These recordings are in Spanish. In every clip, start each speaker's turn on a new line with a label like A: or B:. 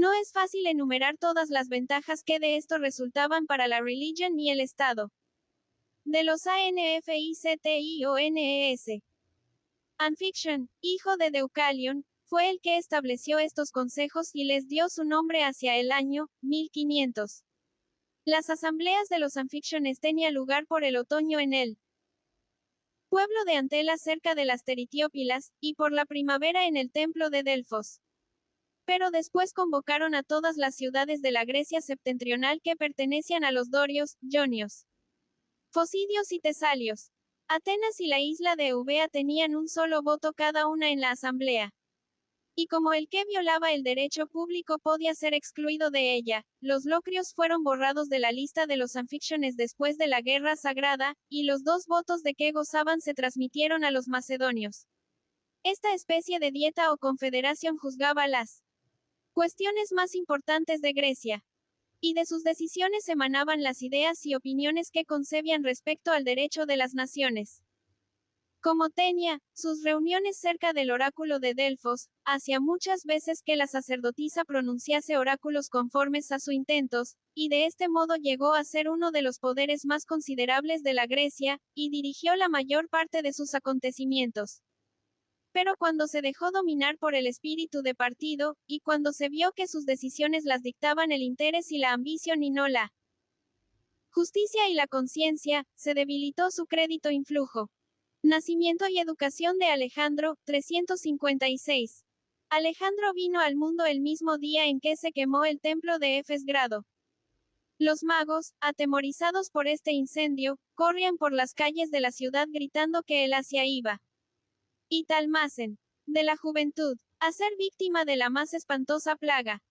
A: No es fácil enumerar todas las ventajas que de esto resultaban para la religión y el Estado. De los Anfictiones. Anfiction, hijo de Deucalion, fue el que estableció estos consejos y les dio su nombre hacia el año 1500. Las asambleas de los Anfictiones tenían lugar por el otoño en el pueblo de Antela cerca de las Teritiópilas, y por la primavera en el templo de Delfos. Pero después convocaron a todas las ciudades de la Grecia septentrional que pertenecían a los dorios, jonios, focidios y tesalios. Atenas y la isla de Eubea tenían un solo voto cada una en la asamblea. Y como el que violaba el derecho público podía ser excluido de ella, los locrios fueron borrados de la lista de los anfictiones después de la guerra sagrada, y los 2 votos de que gozaban se transmitieron a los macedonios. Esta especie de dieta o confederación juzgaba las cuestiones más importantes de Grecia. Y de sus decisiones emanaban las ideas y opiniones que concebían respecto al derecho de las naciones. Como tenía sus reuniones cerca del oráculo de Delfos, hacía muchas veces que la sacerdotisa pronunciase oráculos conformes a sus intentos, y de este modo llegó a ser uno de los poderes más considerables de la Grecia, y dirigió la mayor parte de sus acontecimientos. Pero cuando se dejó dominar por el espíritu de partido, y cuando se vio que sus decisiones las dictaban el interés y la ambición y no la justicia y la conciencia, se debilitó su crédito influjo. Nacimiento y educación de Alejandro, 356. Alejandro vino al mundo el mismo día en que se quemó el templo de Efesgrado. Los magos, atemorizados por este incendio, corrían por las calles de la ciudad gritando que el Asia iba. Y Talmasen, de la juventud, a ser víctima de la más espantosa plaga.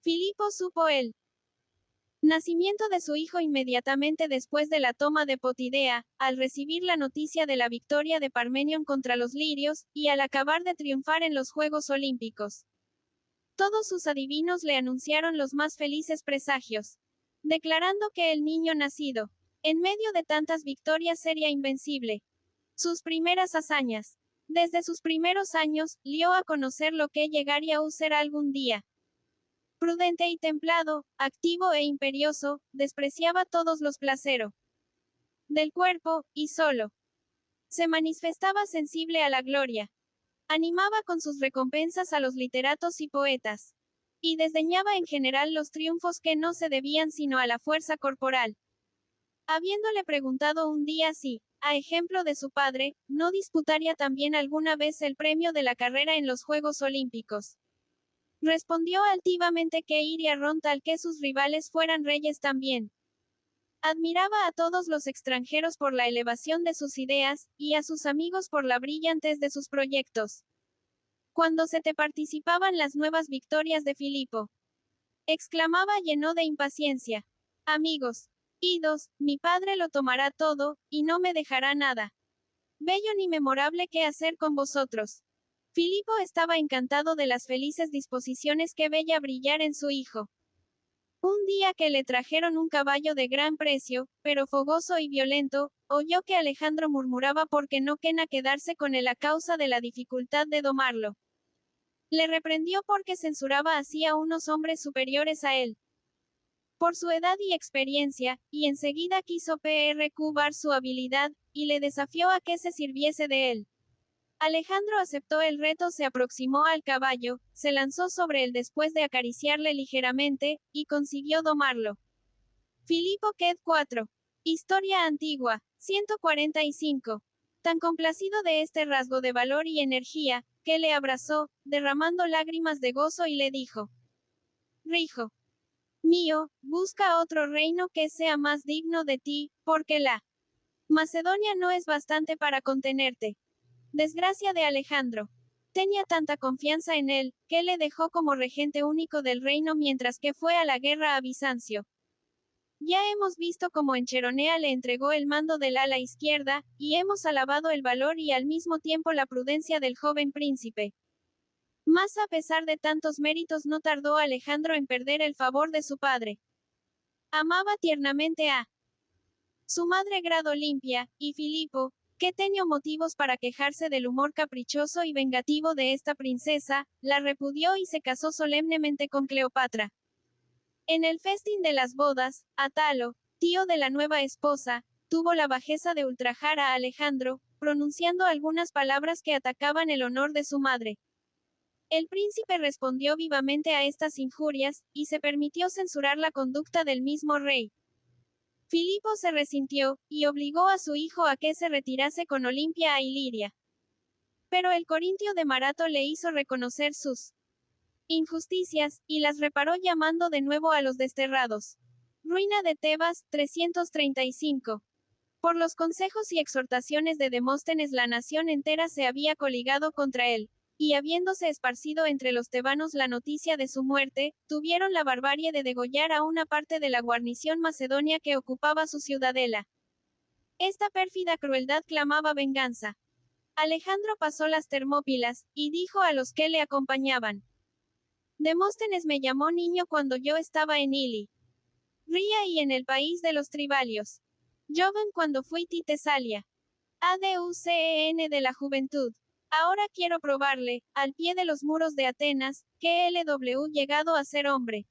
A: Filipo supo el nacimiento de su hijo inmediatamente después de la toma de Potidea, al recibir la noticia de la victoria de Parmenion contra los lirios, y al acabar de triunfar en los Juegos Olímpicos. Todos sus adivinos le anunciaron los más felices presagios, declarando que el niño nacido, en medio de tantas victorias sería invencible. Sus primeras hazañas. Desde sus primeros años, dio a conocer lo que llegaría a ser algún día. Prudente y templado, activo e imperioso, despreciaba todos los placeros del cuerpo, y solo se manifestaba sensible a la gloria. Animaba con sus recompensas a los literatos y poetas. Y desdeñaba en general los triunfos que no se debían sino a la fuerza corporal. Habiéndole preguntado un día si, a ejemplo de su padre, no disputaría también alguna vez el premio de la carrera en los Juegos Olímpicos. Respondió altivamente que iría tal que sus rivales fueran reyes también. Admiraba a todos los extranjeros por la elevación de sus ideas, y a sus amigos por la brillantez de sus proyectos. Cuando se te participaban las nuevas victorias de Filipo, exclamaba lleno de impaciencia. Amigos, idos, mi padre lo tomará todo, y no me dejará nada bello ni memorable que hacer con vosotros. Filipo estaba encantado de las felices disposiciones que veía brillar en su hijo. Un día que le trajeron un caballo de gran precio, pero fogoso y violento, oyó que Alejandro murmuraba porque no quena quedarse con él a causa de la dificultad de domarlo. Le reprendió porque censuraba así a unos hombres superiores a él, por su edad y experiencia, y enseguida quiso percubar su habilidad, y le desafió a que se sirviese de él. Alejandro aceptó el reto, se aproximó al caballo, se lanzó sobre él después de acariciarle ligeramente, y consiguió domarlo. Filipo Qued 4. Historia antigua, 145. Tan complacido de este rasgo de valor y energía, que le abrazó, derramando lágrimas de gozo y le dijo: Rijo mío, busca otro reino que sea más digno de ti, porque la Macedonia no es bastante para contenerte. Desgracia de Alejandro. Tenía tanta confianza en él, que le dejó como regente único del reino mientras que fue a la guerra a Bizancio. Ya hemos visto cómo en Cheronea le entregó el mando del ala izquierda, y hemos alabado el valor y al mismo tiempo la prudencia del joven príncipe. Mas a pesar de tantos méritos no tardó Alejandro en perder el favor de su padre. Amaba tiernamente a su madre Grado Limpia, y Filipo, que tenía motivos para quejarse del humor caprichoso y vengativo de esta princesa, la repudió y se casó solemnemente con Cleopatra. En el festín de las bodas, Atalo, tío de la nueva esposa, tuvo la bajeza de ultrajar a Alejandro, pronunciando algunas palabras que atacaban el honor de su madre. El príncipe respondió vivamente a estas injurias, y se permitió censurar la conducta del mismo rey. Filipo se resintió, y obligó a su hijo a que se retirase con Olimpia a Iliria. Pero el corintio de Marato le hizo reconocer sus injusticias, y las reparó llamando de nuevo a los desterrados. Ruina de Tebas, 335. Por los consejos y exhortaciones de Demóstenes la nación entera se había coligado contra él, y habiéndose esparcido entre los tebanos la noticia de su muerte, tuvieron la barbarie de degollar a una parte de la guarnición macedonia que ocupaba su ciudadela. Esta pérfida crueldad clamaba venganza. Alejandro pasó las Termópilas, y dijo a los que le acompañaban: Demóstenes me llamó niño cuando yo estaba en Ili. Ría y en el país de los tribalios. Joven cuando fui Titesalia. ADUCEN de la juventud. Ahora quiero probarle, al pie de los muros de Atenas, que LW llegado a ser hombre.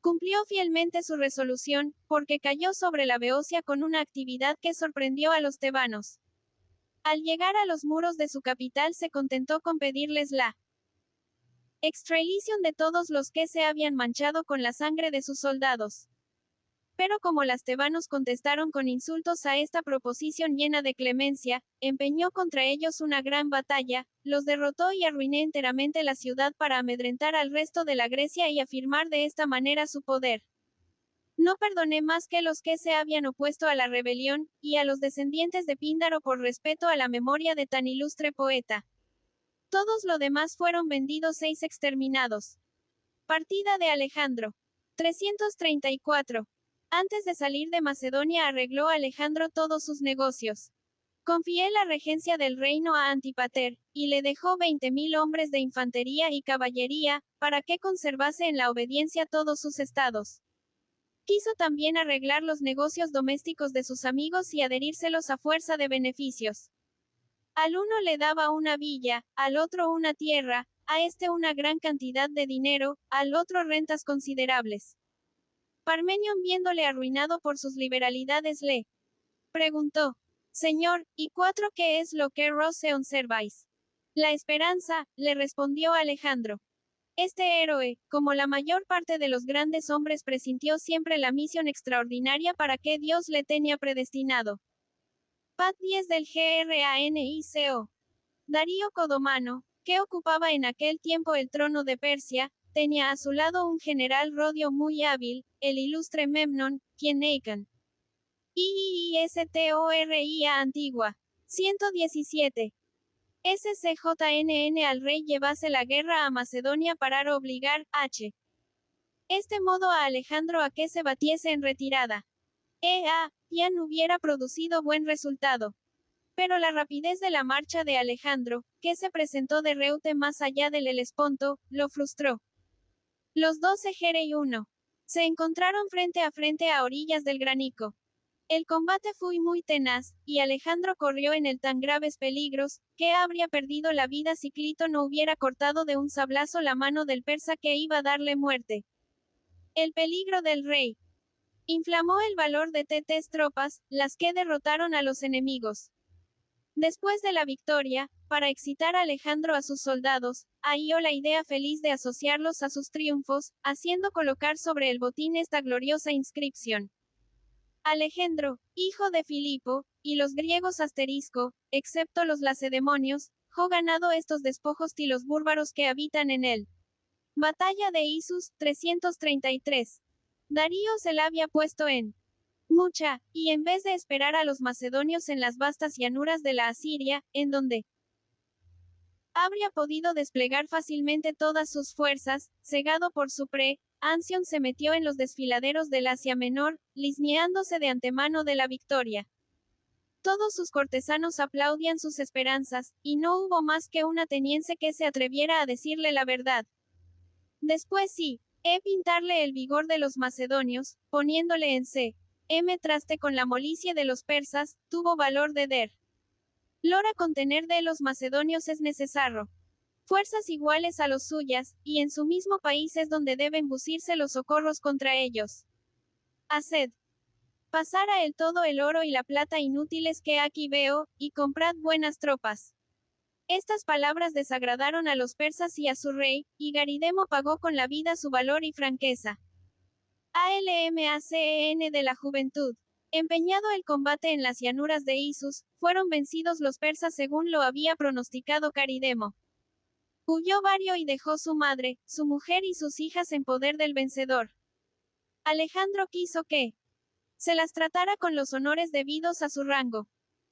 A: Cumplió fielmente su resolución, porque cayó sobre la Beocia con una actividad que sorprendió a los tebanos. Al llegar a los muros de su capital se contentó con pedirles la extradición de todos los que se habían manchado con la sangre de sus soldados. Pero como los tebanos contestaron con insultos a esta proposición llena de clemencia, empeñó contra ellos una gran batalla, los derrotó y arruinó enteramente la ciudad para amedrentar al resto de la Grecia y afirmar de esta manera su poder. No perdoné más que los que se habían opuesto a la rebelión, y a los descendientes de Píndaro por respeto a la memoria de tan ilustre poeta. Todos los demás fueron vendidos e exterminados. Partida de Alejandro. 334. Antes de salir de Macedonia arregló Alejandro todos sus negocios. Confié la regencia del reino a Antípater, y le dejó 20.000 hombres de infantería y caballería, para que conservase en la obediencia todos sus estados. Quiso también arreglar los negocios domésticos de sus amigos y adherírselos a fuerza de beneficios. Al uno le daba una villa, al otro una tierra, a este una gran cantidad de dinero, al otro rentas considerables. Parmenion, viéndole arruinado por sus liberalidades, le preguntó: Señor, ¿y cuatro qué es lo que os observáis? La esperanza, le respondió Alejandro. Este héroe, como la mayor parte de los grandes hombres, presintió siempre la misión extraordinaria para que Dios le tenía predestinado. Pat 10 del GRANICO. Darío Codomano, que ocupaba en aquel tiempo el trono de Persia, tenía a su lado un general rodio muy hábil, el ilustre Memnón, quien Neican. IISTORIA antigua. 117. SCJNN al rey llevase la guerra a Macedonia para obligar, H. Este modo a Alejandro a que se batiese en retirada. Pian hubiera producido buen resultado. Pero la rapidez de la marcha de Alejandro, que se presentó de reute más allá del Helesponto, lo frustró. Los 12 Gere y 1 se encontraron frente a orillas del Granico. El combate fue muy tenaz, y Alejandro corrió en el tan graves peligros, que habría perdido la vida si Clito no hubiera cortado de un sablazo la mano del persa que iba a darle muerte. El peligro del rey inflamó el valor de Tetes tropas, las que derrotaron a los enemigos. Después de la victoria, para excitar a Alejandro a sus soldados, halló la idea feliz de asociarlos a sus triunfos, haciendo colocar sobre el botín esta gloriosa inscripción: Alejandro, hijo de Filipo, y los griegos asterisco, excepto los lacedemonios, jo ganado estos despojos y los búrbaros que habitan en él. Batalla de Isus, 333. Darío se la había puesto en mucha, y en vez de esperar a los macedonios en las vastas llanuras de la Asiria, en donde habría podido desplegar fácilmente todas sus fuerzas, cegado por su Anción se metió en los desfiladeros del Asia Menor, lisneándose de antemano de la victoria. Todos sus cortesanos aplaudían sus esperanzas, y no hubo más que un ateniense que se atreviera a decirle la verdad. Después sí, pintarle el vigor de los macedonios, poniéndole en traste con la molicie de los persas, tuvo valor de der. Lora contener de los macedonios es necesario. Fuerzas iguales a los suyas, y en su mismo país es donde deben bucirse los socorros contra ellos. Haced pasar a él todo el oro y la plata inútiles que aquí veo, y comprad buenas tropas. Estas palabras desagradaron a los persas y a su rey, y Garidemo pagó con la vida su valor y franqueza. ALMACEN de la juventud. Empeñado el combate en las llanuras de Isus, fueron vencidos los persas según lo había pronosticado Caridemo. Huyó Vario y dejó su madre, su mujer y sus hijas en poder del vencedor. Alejandro quiso que se las tratara con los honores debidos a su rango.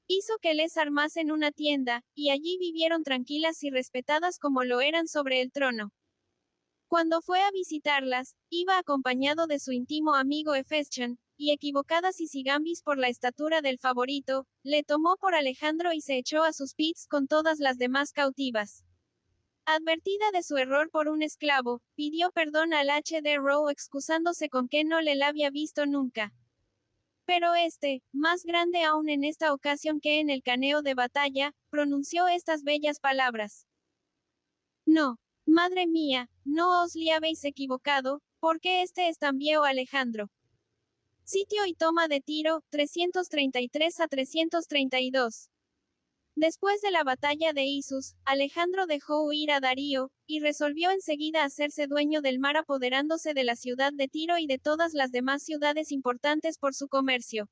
A: Hizo que les armasen una tienda, y allí vivieron tranquilas y respetadas como lo eran sobre el trono. Cuando fue a visitarlas, iba acompañado de su íntimo amigo Hefestión, y equivocadas Sigambis por la estatura del favorito, le tomó por Alejandro y se echó a sus pies con todas las demás cautivas. Advertida de su error por un esclavo, pidió perdón al H.D. Rowe excusándose con que no le la había visto nunca. Pero más grande aún en esta ocasión que en el caneo de batalla, pronunció estas bellas palabras. No, madre mía, no os le habéis equivocado, porque es tan viejo Alejandro. Sitio y toma de Tiro, 333 a 332. Después de la batalla de Isus, Alejandro dejó huir a Darío, y resolvió enseguida hacerse dueño del mar apoderándose de la ciudad de Tiro y de todas las demás ciudades importantes por su comercio.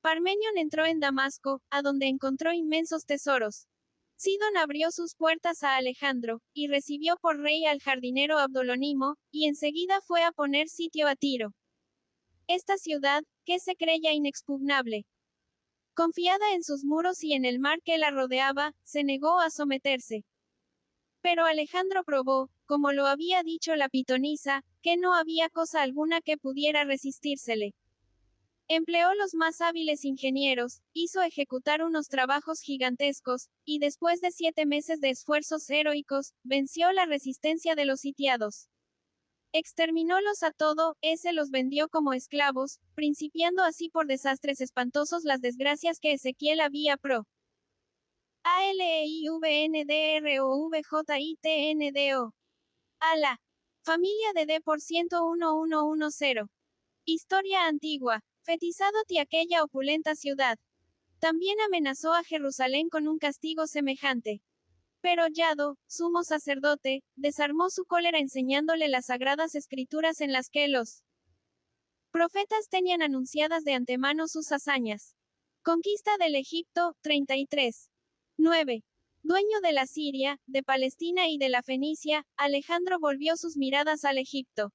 A: Parmenion entró en Damasco, a donde encontró inmensos tesoros. Sidón abrió sus puertas a Alejandro, y recibió por rey al jardinero Abdolonimo, y enseguida fue a poner sitio a Tiro. Esta ciudad, que se creía inexpugnable, confiada en sus muros y en el mar que la rodeaba, se negó a someterse. Pero Alejandro probó, como lo había dicho la pitonisa, que no había cosa alguna que pudiera resistírsele. Empleó los más hábiles ingenieros, hizo ejecutar unos trabajos gigantescos, y después de 7 meses de esfuerzos heroicos, venció la resistencia de los sitiados. Exterminólos a todo, los vendió como esclavos, principiando así por desastres espantosos las desgracias que Ezequiel había pro. ALEIVNDROVJITNDO. A la familia de D por 101.110. Historia antigua. Fetizado ti aquella opulenta ciudad. También amenazó a Jerusalén con un castigo semejante. Pero Yado, sumo sacerdote, desarmó su cólera enseñándole las sagradas escrituras en las que los profetas tenían anunciadas de antemano sus hazañas. Conquista del Egipto, 33. 9. Dueño de la Siria, de Palestina y de la Fenicia, Alejandro volvió sus miradas al Egipto.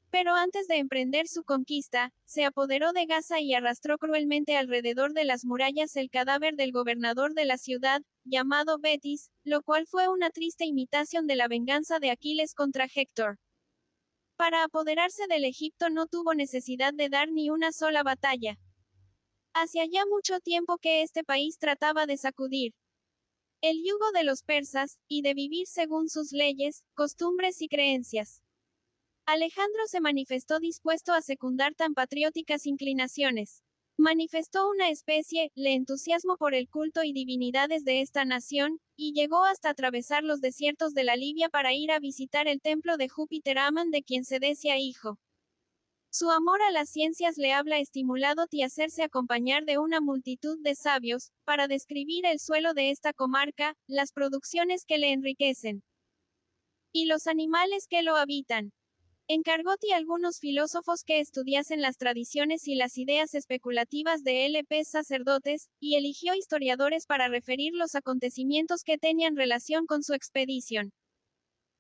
A: Pero antes de emprender su conquista, se apoderó de Gaza y arrastró cruelmente alrededor de las murallas el cadáver del gobernador de la ciudad, llamado Betis, lo cual fue una triste imitación de la venganza de Aquiles contra Héctor. Para apoderarse del Egipto no tuvo necesidad de dar ni una sola batalla. Hacía ya mucho tiempo que este país trataba de sacudir el yugo de los persas, y de vivir según sus leyes, costumbres y creencias. Alejandro se manifestó dispuesto a secundar tan patrióticas inclinaciones. Manifestó una especie, de entusiasmo por el culto y divinidades de esta nación, y llegó hasta atravesar los desiertos de la Libia para ir a visitar el templo de Júpiter Amán de quien se decía hijo. Su amor a las ciencias le habla estimulado y hacerse acompañar de una multitud de sabios, para describir el suelo de esta comarca, las producciones que le enriquecen, y los animales que lo habitan. Encargóte a algunos filósofos que estudiasen las tradiciones y las ideas especulativas de L.P. sacerdotes, y eligió historiadores para referir los acontecimientos que tenían relación con su expedición.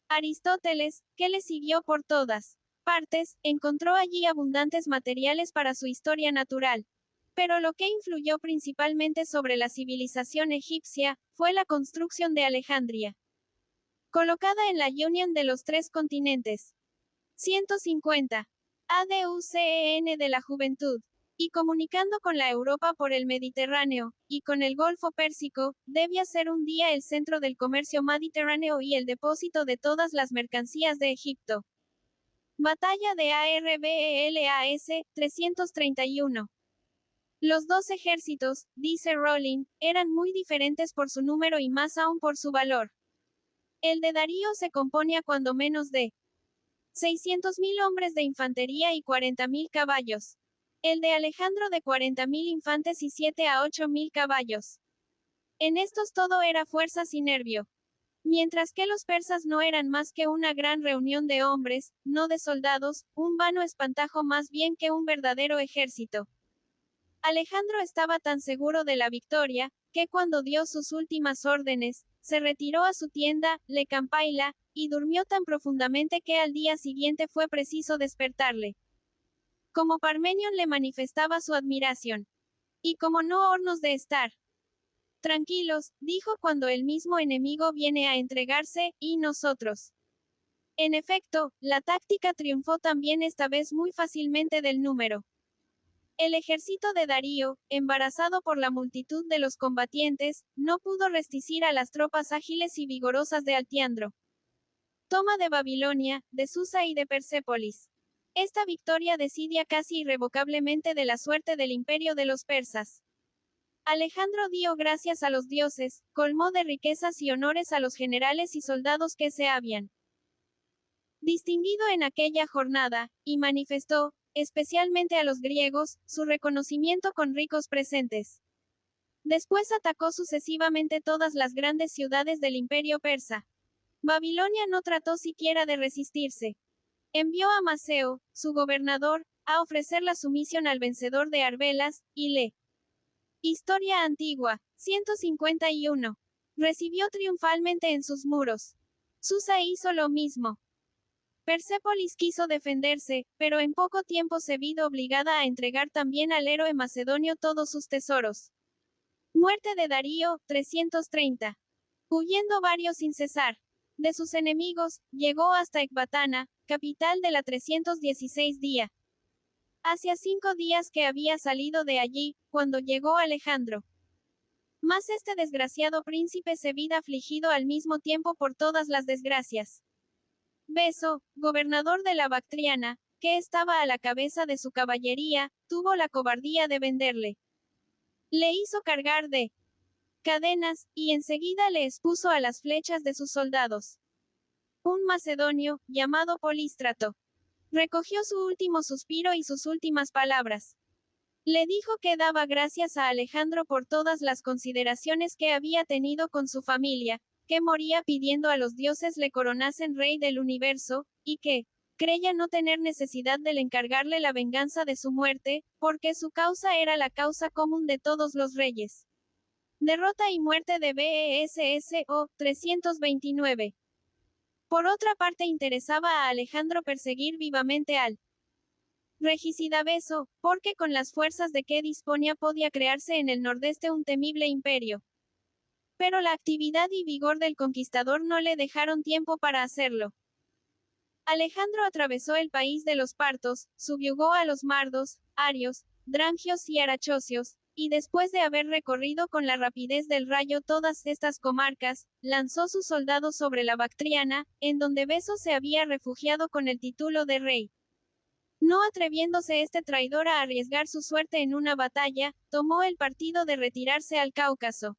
A: Aristóteles, que le siguió por todas partes, encontró allí abundantes materiales para su historia natural. Pero lo que influyó principalmente sobre la civilización egipcia, fue la construcción de Alejandría. Colocada en la Unión de los 3 continentes. 150. ADUCEN de la juventud. Y comunicando con la Europa por el Mediterráneo, y con el Golfo Pérsico, debía ser un día el centro del comercio mediterráneo y el depósito de todas las mercancías de Egipto. Batalla de Arbelas, 331. Los dos ejércitos, dice Rowling, eran muy diferentes por su número y más aún por su valor. El de Darío se compone a cuando menos de 600.000 hombres de infantería y 40.000 caballos. El de Alejandro de 40.000 infantes y 7 a 8.000 caballos. En estos todo era fuerzas y nervio. Mientras que los persas no eran más que una gran reunión de hombres, no de soldados, un vano espantajo más bien que un verdadero ejército. Alejandro estaba tan seguro de la victoria, que cuando dio sus últimas órdenes, se retiró a su tienda, le campaila, y durmió tan profundamente que al día siguiente fue preciso despertarle. Como Parmenion le manifestaba su admiración. Y como no hornos de estar. Tranquilos, dijo cuando el mismo enemigo viene a entregarse, y nosotros. En efecto, la táctica triunfó también esta vez muy fácilmente del número. El ejército de Darío, embarazado por la multitud de los combatientes, no pudo resistir a las tropas ágiles y vigorosas de Altiandro. Toma de Babilonia, de Susa y de Persépolis. Esta victoria decidia casi irrevocablemente de la suerte del imperio de los persas. Alejandro dio gracias a los dioses, colmó de riquezas y honores a los generales y soldados que se habían distinguido en aquella jornada, y manifestó, especialmente a los griegos, su reconocimiento con ricos presentes. Después atacó sucesivamente todas las grandes ciudades del imperio persa. Babilonia no trató siquiera de resistirse. Envió a Maceo, su gobernador, a ofrecer la sumisión al vencedor de Arbelas, y le. Historia antigua, 151. Recibió triunfalmente en sus muros. Susa hizo lo mismo. Persépolis quiso defenderse, pero en poco tiempo se vio obligada a entregar también al héroe macedonio todos sus tesoros. Muerte de Darío, 330. Huyendo varios sin cesar de sus enemigos, llegó hasta Ecbatana, capital de la 316 día. Hacía 5 días que había salido de allí, cuando llegó Alejandro. Mas este desgraciado príncipe se vio afligido al mismo tiempo por todas las desgracias. Beso, gobernador de la Bactriana, que estaba a la cabeza de su caballería, tuvo la cobardía de venderle. Le hizo cargar de cadenas, y enseguida le expuso a las flechas de sus soldados. Un macedonio, llamado Polístrato, recogió su último suspiro y sus últimas palabras. Le dijo que daba gracias a Alejandro por todas las consideraciones que había tenido con su familia, que moría pidiendo a los dioses le coronasen rey del universo, y que creía no tener necesidad de encargarle la venganza de su muerte, porque su causa era la causa común de todos los reyes. Derrota y muerte de BESSO, 329. Por otra parte interesaba a Alejandro perseguir vivamente al regicida Beso, porque con las fuerzas de que disponía podía crearse en el nordeste un temible imperio. Pero la actividad y vigor del conquistador no le dejaron tiempo para hacerlo. Alejandro atravesó el país de los partos, subyugó a los mardos, arios, drangios y arachosios, y después de haber recorrido con la rapidez del rayo todas estas comarcas, lanzó sus soldados sobre la Bactriana, en donde Beso se había refugiado con el título de rey. No atreviéndose este traidor a arriesgar su suerte en una batalla, tomó el partido de retirarse al Cáucaso.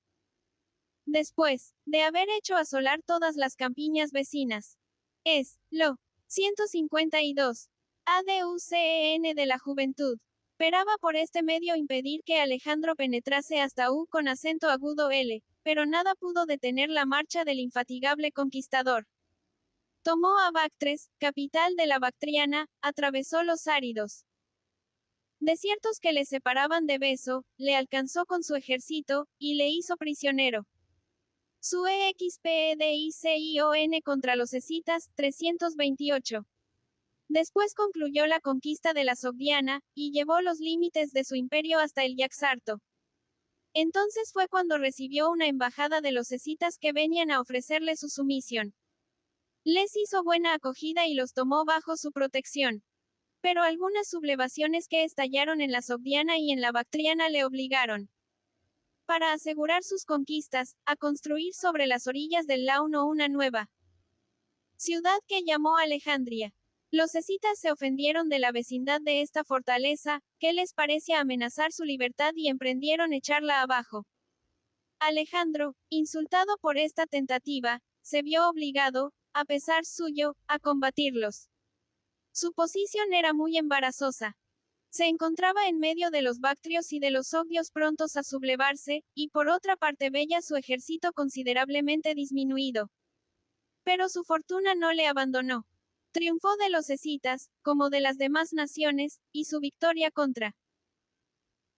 A: Después de haber hecho asolar todas las campiñas vecinas. Es, lo, 152. ADUCEN de la juventud. Esperaba por este medio impedir que Alejandro penetrase hasta U con acento agudo L, pero nada pudo detener la marcha del infatigable conquistador. Tomó a Bactres, capital de la Bactriana, atravesó los áridos desiertos que le separaban de Beso, le alcanzó con su ejército, y le hizo prisionero. Su EXPEDICION contra los escitas, 328. Después concluyó la conquista de la Sogdiana, y llevó los límites de su imperio hasta el Yaxarto. Entonces fue cuando recibió una embajada de los escitas que venían a ofrecerle su sumisión. Les hizo buena acogida y los tomó bajo su protección. Pero algunas sublevaciones que estallaron en la Sogdiana y en la Bactriana le obligaron, para asegurar sus conquistas, a construir sobre las orillas del Launo una nueva ciudad que llamó Alejandría. Los escitas se ofendieron de la vecindad de esta fortaleza, que les parecía amenazar su libertad y emprendieron echarla abajo. Alejandro, insultado por esta tentativa, se vio obligado, a pesar suyo, a combatirlos. Su posición era muy embarazosa. Se encontraba en medio de los bactrios y de los sogdios prontos a sublevarse, y por otra parte veía su ejército considerablemente disminuido. Pero su fortuna no le abandonó. Triunfó de los escitas, como de las demás naciones, y su victoria contra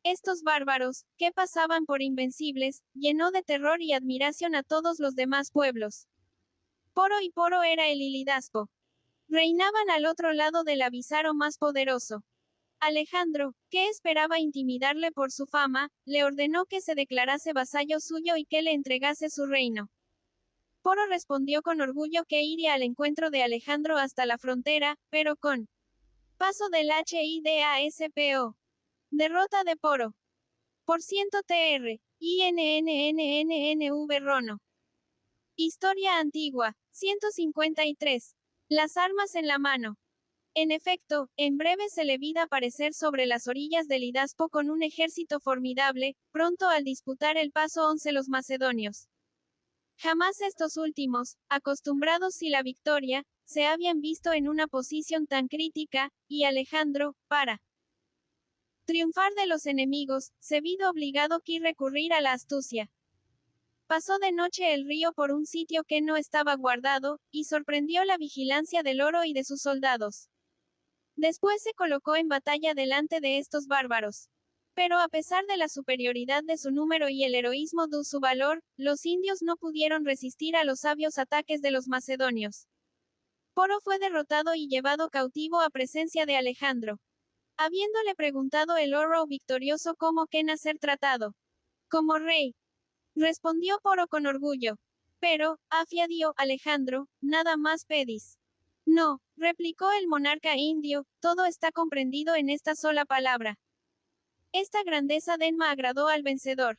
A: estos bárbaros, que pasaban por invencibles, llenó de terror y admiración a todos los demás pueblos. Poro y Poro era el Ilidaspo. Reinaban al otro lado del Abisaro más poderoso. Alejandro, que esperaba intimidarle por su fama, le ordenó que se declarase vasallo suyo y que le entregase su reino. Poro respondió con orgullo que iría al encuentro de Alejandro hasta la frontera, pero con paso del HIDASPO. Derrota de Poro. Por ciento TR. INNNNNV Rono. Historia antigua. 153. Las armas en la mano. En efecto, en breve se le vida aparecer sobre las orillas del Hidaspo con un ejército formidable, pronto al disputar el paso 11 los macedonios. Jamás estos últimos, acostumbrados a la victoria, se habían visto en una posición tan crítica, y Alejandro, para triunfar de los enemigos, se vio obligado a recurrir a la astucia. Pasó de noche el río por un sitio que no estaba guardado, y sorprendió la vigilancia del oro y de sus soldados. Después se colocó en batalla delante de estos bárbaros. Pero a pesar de la superioridad de su número y el heroísmo de su valor, los indios no pudieron resistir a los sabios ataques de los macedonios. Poro fue derrotado y llevado cautivo a presencia de Alejandro. Habiéndole preguntado el oro victorioso cómo que ser tratado. Como rey. Respondió Poro con orgullo. Pero, afiadió Alejandro, nada más pedís. No, replicó el monarca indio, todo está comprendido en esta sola palabra. Esta grandeza de Enma agradó al vencedor.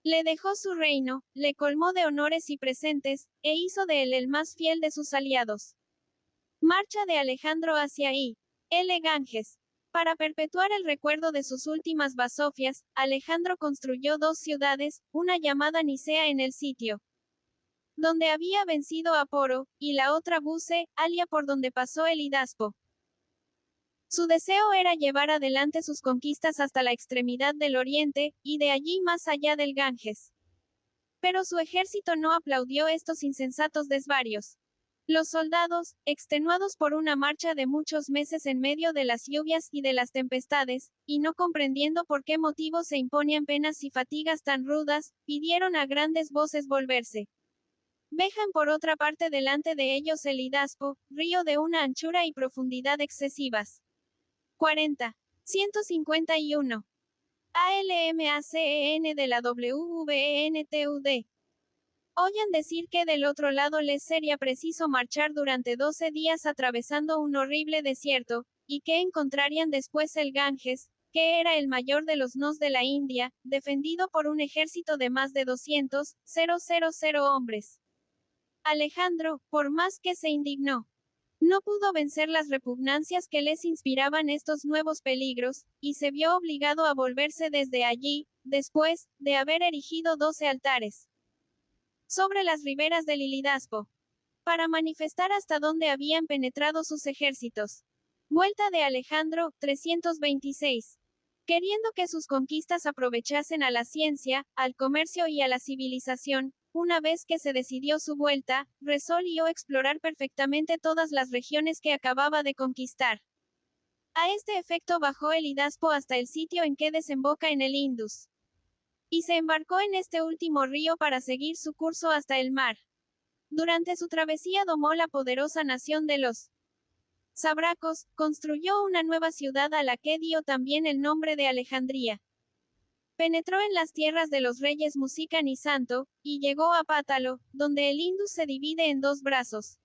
A: Le dejó su reino, le colmó de honores y presentes, e hizo de él el más fiel de sus aliados. Marcha de Alejandro hacia el Ganges. Para perpetuar el recuerdo de sus últimas basofias, Alejandro construyó dos ciudades, una llamada Nicea en el sitio donde había vencido a Poro, y la otra Buse, Alia por donde pasó el Hidaspo. Su deseo era llevar adelante sus conquistas hasta la extremidad del oriente, y de allí más allá del Ganges. Pero su ejército no aplaudió estos insensatos desvarios. Los soldados, extenuados por una marcha de muchos meses en medio de las lluvias y de las tempestades, y no comprendiendo por qué motivo se imponían penas y fatigas tan rudas, pidieron a grandes voces volverse. Vejan por otra parte delante de ellos el Hidaspo, río de una anchura y profundidad excesivas. 40. 151. ALMACEN de la WVENTUD. Oyan decir que del otro lado les sería preciso marchar durante 12 días atravesando un horrible desierto, y que encontrarían después el Ganges, que era el mayor de los nos de la India, defendido por un ejército de más de 200,000 hombres. Alejandro, por más que se indignó, no pudo vencer las repugnancias que les inspiraban estos nuevos peligros, y se vio obligado a volverse desde allí, después de haber erigido 12 altares sobre las riberas del Ilidaspo, para manifestar hasta dónde habían penetrado sus ejércitos. Vuelta de Alejandro, 326. Queriendo que sus conquistas aprovechasen a la ciencia, al comercio y a la civilización, una vez que se decidió su vuelta, resolvió explorar perfectamente todas las regiones que acababa de conquistar. A este efecto bajó el Hidaspo hasta el sitio en que desemboca en el Indus. Y se embarcó en este último río para seguir su curso hasta el mar. Durante su travesía domó la poderosa nación de los Sabracos, construyó una nueva ciudad a la que dio también el nombre de Alejandría. Penetró en las tierras de los reyes Musican y Santo, y llegó a Pátalo, donde el Indus se divide en dos brazos.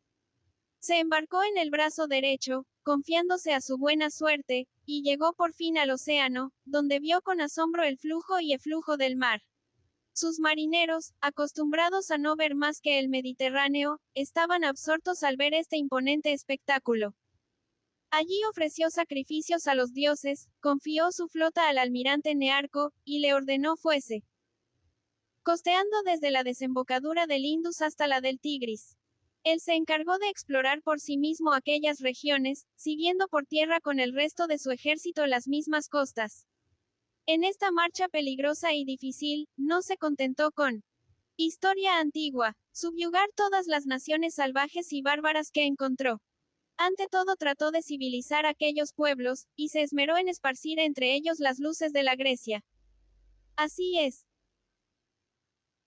A: Se embarcó en el brazo derecho, confiándose a su buena suerte, y llegó por fin al océano, donde vio con asombro el flujo y eflujo del mar. Sus marineros, acostumbrados a no ver más que el Mediterráneo, estaban absortos al ver este imponente espectáculo. Allí ofreció sacrificios a los dioses, confió su flota al almirante Nearco, y le ordenó fuese costeando desde la desembocadura del Indus hasta la del Tigris. Él se encargó de explorar por sí mismo aquellas regiones, siguiendo por tierra con el resto de su ejército las mismas costas. En esta marcha peligrosa y difícil, no se contentó con historia antigua, subyugar todas las naciones salvajes y bárbaras que encontró. Ante todo trató de civilizar aquellos pueblos, y se esmeró en esparcir entre ellos las luces de la Grecia. Así es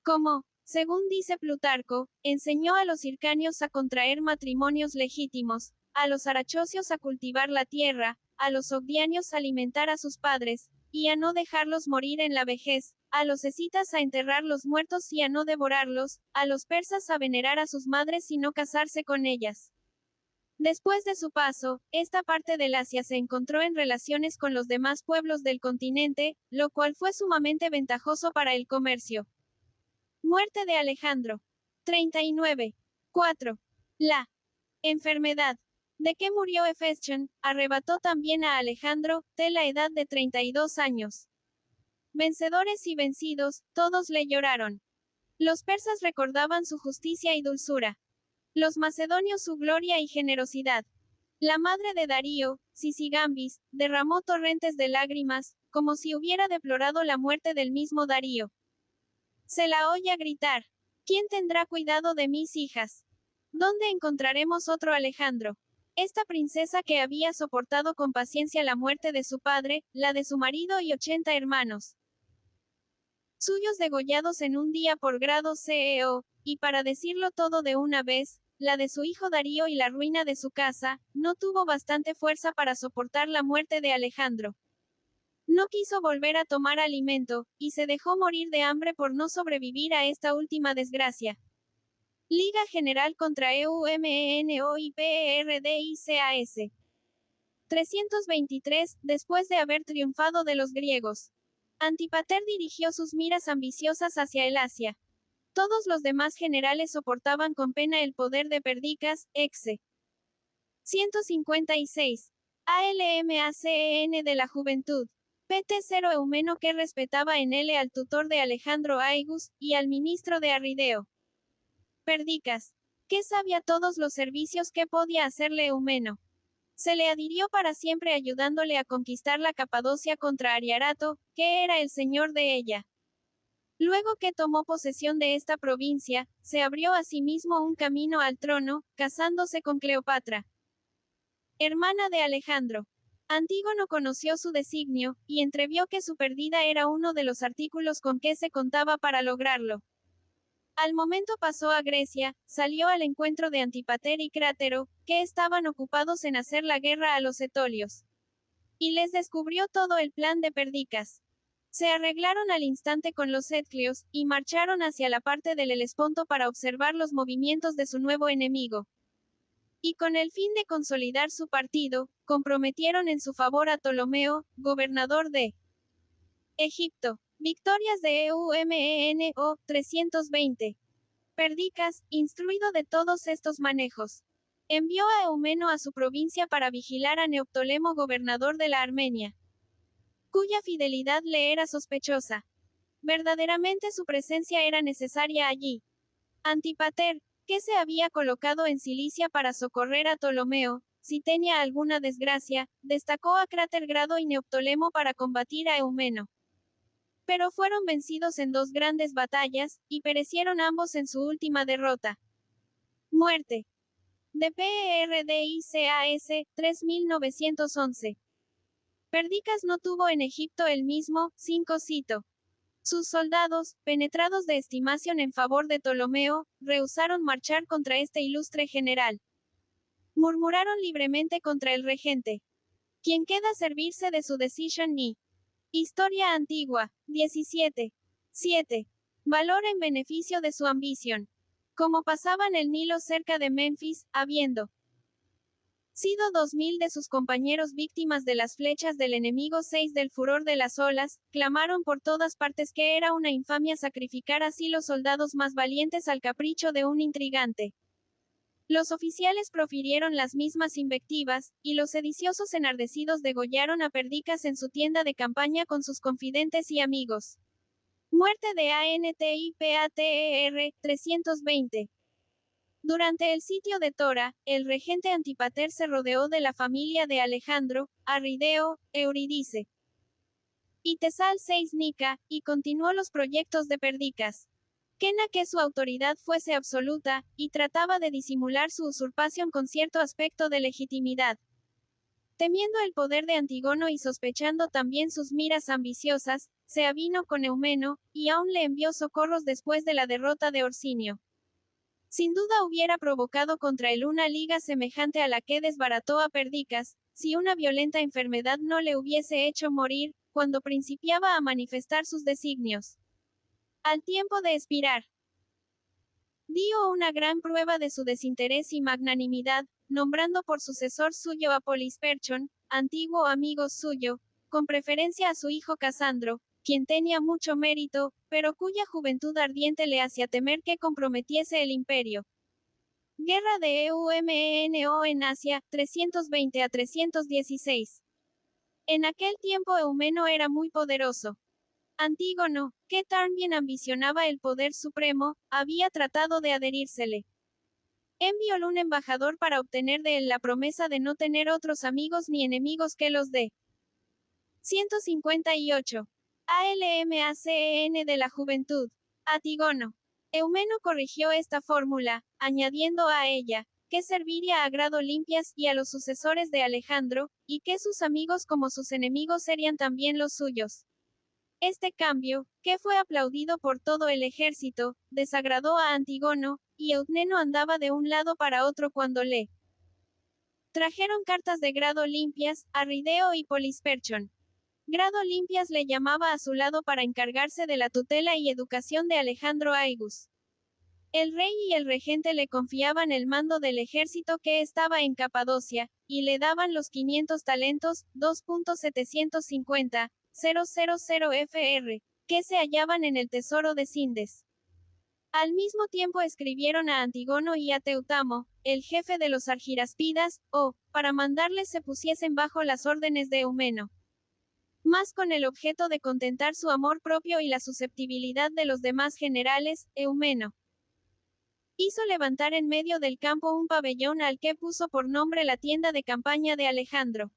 A: como, según dice Plutarco, enseñó a los hircanios a contraer matrimonios legítimos, a los arachosios a cultivar la tierra, a los sogdianios a alimentar a sus padres, y a no dejarlos morir en la vejez, a los escitas a enterrar los muertos y a no devorarlos, a los persas a venerar a sus madres y no casarse con ellas. Después de su paso, esta parte del Asia se encontró en relaciones con los demás pueblos del continente, lo cual fue sumamente ventajoso para el comercio. Muerte de Alejandro. 39. 4. La enfermedad de que murió Hefestión arrebató también a Alejandro, de la edad de 32 años. Vencedores y vencidos, todos le lloraron. Los persas recordaban su justicia y dulzura. Los macedonios su gloria y generosidad. La madre de Darío, Sisigambis, derramó torrentes de lágrimas, como si hubiera deplorado la muerte del mismo Darío. Se la oye gritar: ¿quién tendrá cuidado de mis hijas? ¿Dónde encontraremos otro Alejandro? Esta princesa que había soportado con paciencia la muerte de su padre, la de su marido y 80 hermanos suyos degollados en un día por grado CEO, y para decirlo todo de una vez, la de su hijo Darío y la ruina de su casa, no tuvo bastante fuerza para soportar la muerte de Alejandro. No quiso volver a tomar alimento, y se dejó morir de hambre por no sobrevivir a esta última desgracia. Liga General contra EUMENO y PERDICAS. 323, después de haber triunfado de los griegos. Antipater dirigió sus miras ambiciosas hacia el Asia. Todos los demás generales soportaban con pena el poder de Perdicas, ex. 156. ALMACEN de la Juventud. PT0 Eumeno que respetaba en él al tutor de Alejandro Aigus, y al ministro de Arrideo. Perdicas. Que sabía todos los servicios que podía hacerle Eumeno. Se le adhirió para siempre ayudándole a conquistar la Capadocia contra Ariarato, que era el señor de ella. Luego que tomó posesión de esta provincia, se abrió a sí mismo un camino al trono, casándose con Cleopatra, hermana de Alejandro. Antígono conoció su designio, y entrevió que su pérdida era uno de los artículos con que se contaba para lograrlo. Al momento pasó a Grecia, salió al encuentro de Antipater y Crátero, que estaban ocupados en hacer la guerra a los etolios. Y les descubrió todo el plan de Perdicas. Se arreglaron al instante con los etclios, y marcharon hacia la parte del Helesponto para observar los movimientos de su nuevo enemigo. Y con el fin de consolidar su partido, comprometieron en su favor a Ptolomeo, gobernador de Egipto. Victorias de EUMENO, 320. Perdicas, instruido de todos estos manejos, envió a Eumeno a su provincia para vigilar a Neoptolemo gobernador de la Armenia, cuya fidelidad le era sospechosa. Verdaderamente su presencia era necesaria allí. Antipater, que se había colocado en Cilicia para socorrer a Ptolomeo, si tenía alguna desgracia, destacó a Cratergrado y Neoptolemo para combatir a Eumeno. Pero fueron vencidos en dos grandes batallas, y perecieron ambos en su última derrota. Muerte de PERDICAS, 3911. Perdicas no tuvo en Egipto el mismo, 5 cito. Sus soldados, penetrados de estimación en favor de Ptolomeo, rehusaron marchar contra este ilustre general. Murmuraron libremente contra el regente, quien queda servirse de su decisión y Historia antigua, 17. 7. Valor en beneficio de su ambición. Como pasaban el Nilo cerca de Memphis, habiendo sido 2000 de sus compañeros víctimas de las flechas del enemigo 6 del furor de las olas, clamaron por todas partes que era una infamia sacrificar así los soldados más valientes al capricho de un intrigante. Los oficiales profirieron las mismas invectivas, y los sediciosos enardecidos degollaron a Perdicas en su tienda de campaña con sus confidentes y amigos. Muerte de Antipater 320. Durante el sitio de Tora, el regente Antipater se rodeó de la familia de Alejandro, Arrideo, Eurídice y Tesal 6 Nica, y continuó los proyectos de Perdicas. Quena que su autoridad fuese absoluta, y trataba de disimular su usurpación con cierto aspecto de legitimidad. Temiendo el poder de Antígono y sospechando también sus miras ambiciosas, se avino con Eumeno, y aún le envió socorros después de la derrota de Orcinio. Sin duda hubiera provocado contra él una liga semejante a la que desbarató a Perdicas, si una violenta enfermedad no le hubiese hecho morir, cuando principiaba a manifestar sus designios. Al tiempo de expirar, dio una gran prueba de su desinterés y magnanimidad, nombrando por sucesor suyo a Polisperchon, antiguo amigo suyo, con preferencia a su hijo Casandro, quien tenía mucho mérito, pero cuya juventud ardiente le hacía temer que comprometiese el imperio. Guerra de Eumeno en Asia, 320 a 316. En aquel tiempo Eumeno era muy poderoso. Antígono, que también ambicionaba el poder supremo, había tratado de adherírsele. Envió un embajador para obtener de él la promesa de no tener otros amigos ni enemigos que los de 158. ALMACEN de la juventud. Antígono. Eumeno corrigió esta fórmula, añadiendo a ella, que serviría a grado limpias y a los sucesores de Alejandro, y que sus amigos como sus enemigos serían también los suyos. Este cambio, que fue aplaudido por todo el ejército, desagradó a Antígono, y Eumeno andaba de un lado para otro cuando le trajeron cartas de grado limpias, a Rideo y Polisperchon. Grado limpias le llamaba a su lado para encargarse de la tutela y educación de Alejandro Aigus. El rey y el regente le confiaban el mando del ejército que estaba en Capadocia, y le daban los 500 talentos, 2.750, 000 fr, que se hallaban en el tesoro de Sindes. Al mismo tiempo escribieron a Antígono y a Teutamo, el jefe de los argiraspidas, para mandarles se pusiesen bajo las órdenes de Eumeno. Más con el objeto de contentar su amor propio y la susceptibilidad de los demás generales, Eumeno hizo levantar en medio del campo un pabellón al que puso por nombre la tienda de campaña de Alejandro.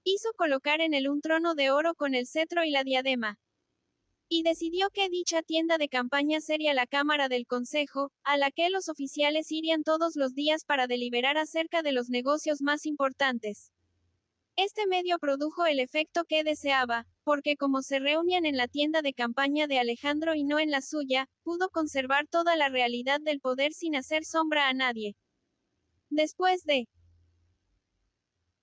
A: Hizo colocar en él un trono de oro con el cetro y la diadema. Y decidió que dicha tienda de campaña sería la cámara del consejo, a la que los oficiales irían todos los días para deliberar acerca de los negocios más importantes. Este medio produjo el efecto que deseaba, porque como se reunían en la tienda de campaña de Alejandro y no en la suya, pudo conservar toda la realidad del poder sin hacer sombra a nadie. Después de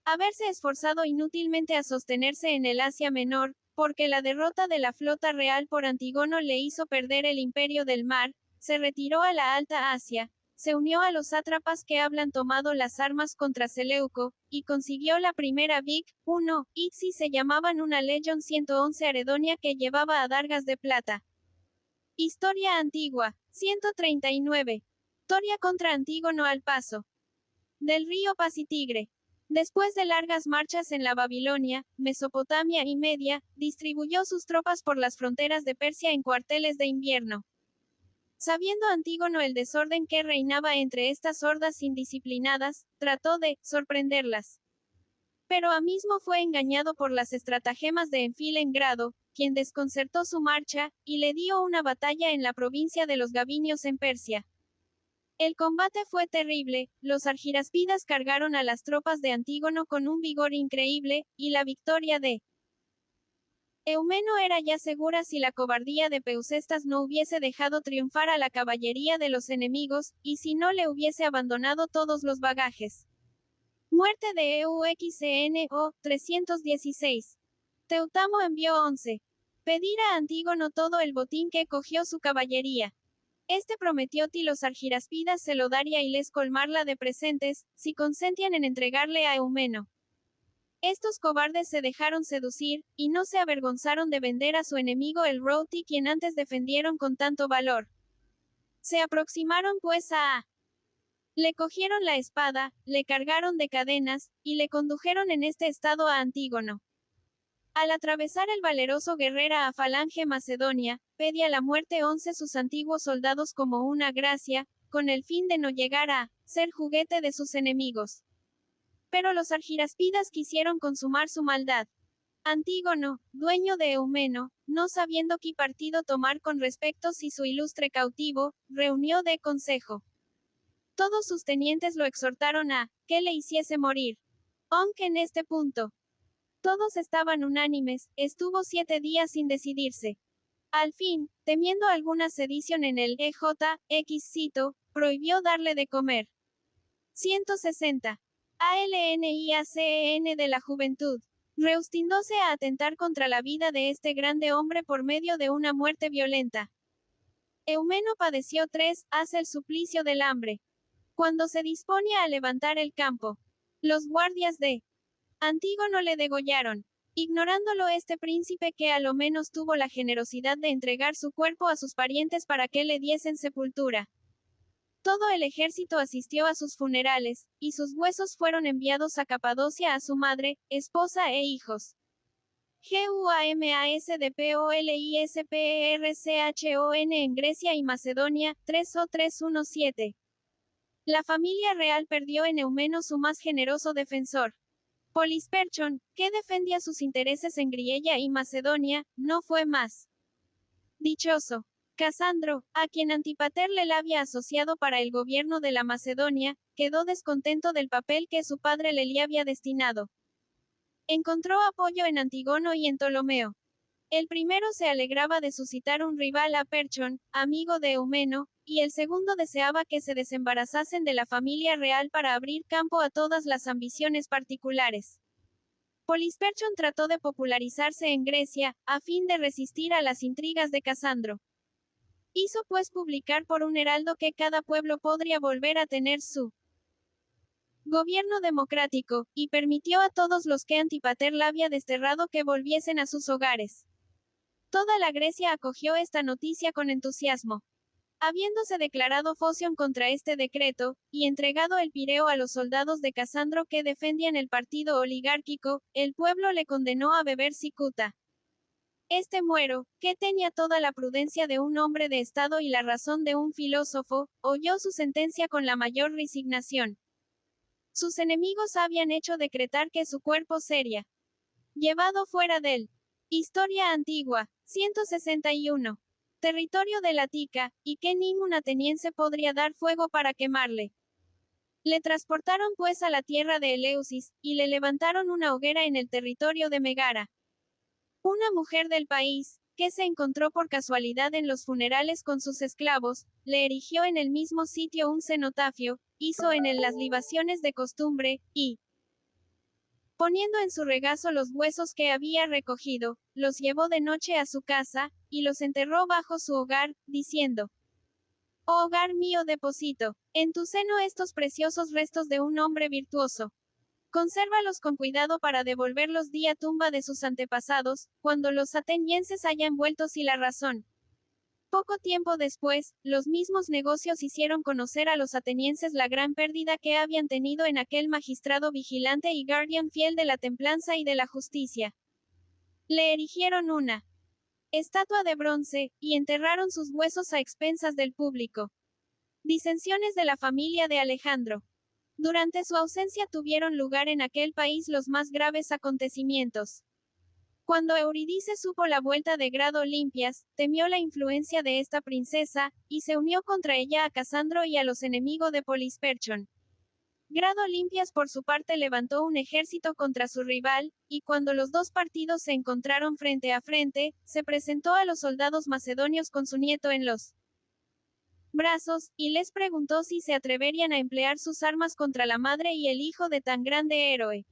A: haberse esforzado inútilmente a sostenerse en el Asia Menor, porque la derrota de la flota real por Antígono le hizo perder el imperio del mar, se retiró a la Alta Asia, se unió a los sátrapas que habían tomado las armas contra Seleuco, y consiguió la primera Vic, 1, y si se llamaban una legión 111 Aredonia que llevaba adargas de plata. Historia antigua, 139. Historia contra Antígono al paso del río Pasitigre. Después de largas marchas en la Babilonia, Mesopotamia y Media, distribuyó sus tropas por las fronteras de Persia en cuarteles de invierno. Sabiendo Antígono el desorden que reinaba entre estas hordas indisciplinadas, trató de sorprenderlas. Pero mismo fue engañado por las estratagemas de Enfilengrado, quien desconcertó su marcha, y le dio una batalla en la provincia de los Gabinios en Persia. El combate fue terrible, los argiraspidas cargaron a las tropas de Antígono con un vigor increíble, y la victoria de Eumeno era ya segura si la cobardía de Peusestas no hubiese dejado triunfar a la caballería de los enemigos, y si no le hubiese abandonado todos los bagajes. Muerte de Euxeno 316. Teutamo envió 11. Pedir a Antígono todo el botín que cogió su caballería. Este prometió ti los argiraspidas se lo daría y les colmarla de presentes, si consentían en entregarle a Eumeno. Estos cobardes se dejaron seducir, y no se avergonzaron de vender a su enemigo el Routi quien antes defendieron con tanto valor. Se aproximaron pues a Le cogieron la espada, le cargaron de cadenas, y le condujeron en este estado a Antígono. Al atravesar el valeroso guerrera a Falange Macedonia, pedía la muerte 11 sus antiguos soldados como una gracia, con el fin de no llegar a ser juguete de sus enemigos. Pero los argiraspidas quisieron consumar su maldad. Antígono, dueño de Eumeno, no sabiendo qué partido tomar con respecto si su ilustre cautivo, reunió de consejo. Todos sus tenientes lo exhortaron a que le hiciese morir. Aunque en este punto todos estaban unánimes, estuvo 7 días sin decidirse. Al fin, temiendo alguna sedición en el EJ, prohibió darle de comer. 160. ALNIACEN de la juventud. Reustindóse a atentar contra la vida de este grande hombre por medio de una muerte violenta. Eumeno padeció 3, hace el suplicio del hambre. Cuando se disponía a levantar el campo, los guardias de Antígono le degollaron. Ignorándolo este príncipe que a lo menos tuvo la generosidad de entregar su cuerpo a sus parientes para que le diesen sepultura. Todo el ejército asistió a sus funerales, y sus huesos fueron enviados a Capadocia a su madre, esposa e hijos. GUAMASDPOLISPERCHON en Grecia y Macedonia, 3 o 317. La familia real perdió en Eumeno su más generoso defensor. Polisperchon, que defendía sus intereses en Griella y Macedonia, no fue más dichoso. Casandro, a quien Antipater le había asociado para el gobierno de la Macedonia, quedó descontento del papel que su padre le había destinado. Encontró apoyo en Antígono y en Ptolomeo. El primero se alegraba de suscitar un rival a Perchon, amigo de Eumeno, y el segundo deseaba que se desembarazasen de la familia real para abrir campo a todas las ambiciones particulares. Polisperchon trató de popularizarse en Grecia, a fin de resistir a las intrigas de Casandro. Hizo pues publicar por un heraldo que cada pueblo podría volver a tener su gobierno democrático, y permitió a todos los que Antipater la había desterrado que volviesen a sus hogares. Toda la Grecia acogió esta noticia con entusiasmo. Habiéndose declarado Foción contra este decreto, y entregado el Pireo a los soldados de Casandro que defendían el partido oligárquico, el pueblo le condenó a beber cicuta. Este muero, que tenía toda la prudencia de un hombre de Estado y la razón de un filósofo, oyó su sentencia con la mayor resignación. Sus enemigos habían hecho decretar que su cuerpo sería llevado fuera del Historia Antigua, 161. Territorio de la Tica, y que ningún ateniense podría dar fuego para quemarle. Le transportaron pues a la tierra de Eleusis, y le levantaron una hoguera en el territorio de Megara. Una mujer del país, que se encontró por casualidad en los funerales con sus esclavos, le erigió en el mismo sitio un cenotafio, hizo en él las libaciones de costumbre, y, poniendo en su regazo los huesos que había recogido, los llevó de noche a su casa, y los enterró bajo su hogar, diciendo: Oh hogar mío, deposito en tu seno estos preciosos restos de un hombre virtuoso. Consérvalos con cuidado para devolverlos día tumba de sus antepasados, cuando los atenienses hayan vuelto sí la razón. Poco tiempo después, los mismos negocios hicieron conocer a los atenienses la gran pérdida que habían tenido en aquel magistrado vigilante y guardián fiel de la templanza y de la justicia. Le erigieron una estatua de bronce, y enterraron sus huesos a expensas del público. Disensiones de la familia de Alejandro. Durante su ausencia tuvieron lugar en aquel país los más graves acontecimientos. Cuando Eurídice supo la vuelta de Grado Limpias, temió la influencia de esta princesa, y se unió contra ella a Casandro y a los enemigos de Polisperchon. Grado Limpias por su parte levantó un ejército contra su rival, y cuando los dos partidos se encontraron frente a frente, se presentó a los soldados macedonios con su nieto en los brazos, y les preguntó si se atreverían a emplear sus armas contra la madre y el hijo de tan grande héroe.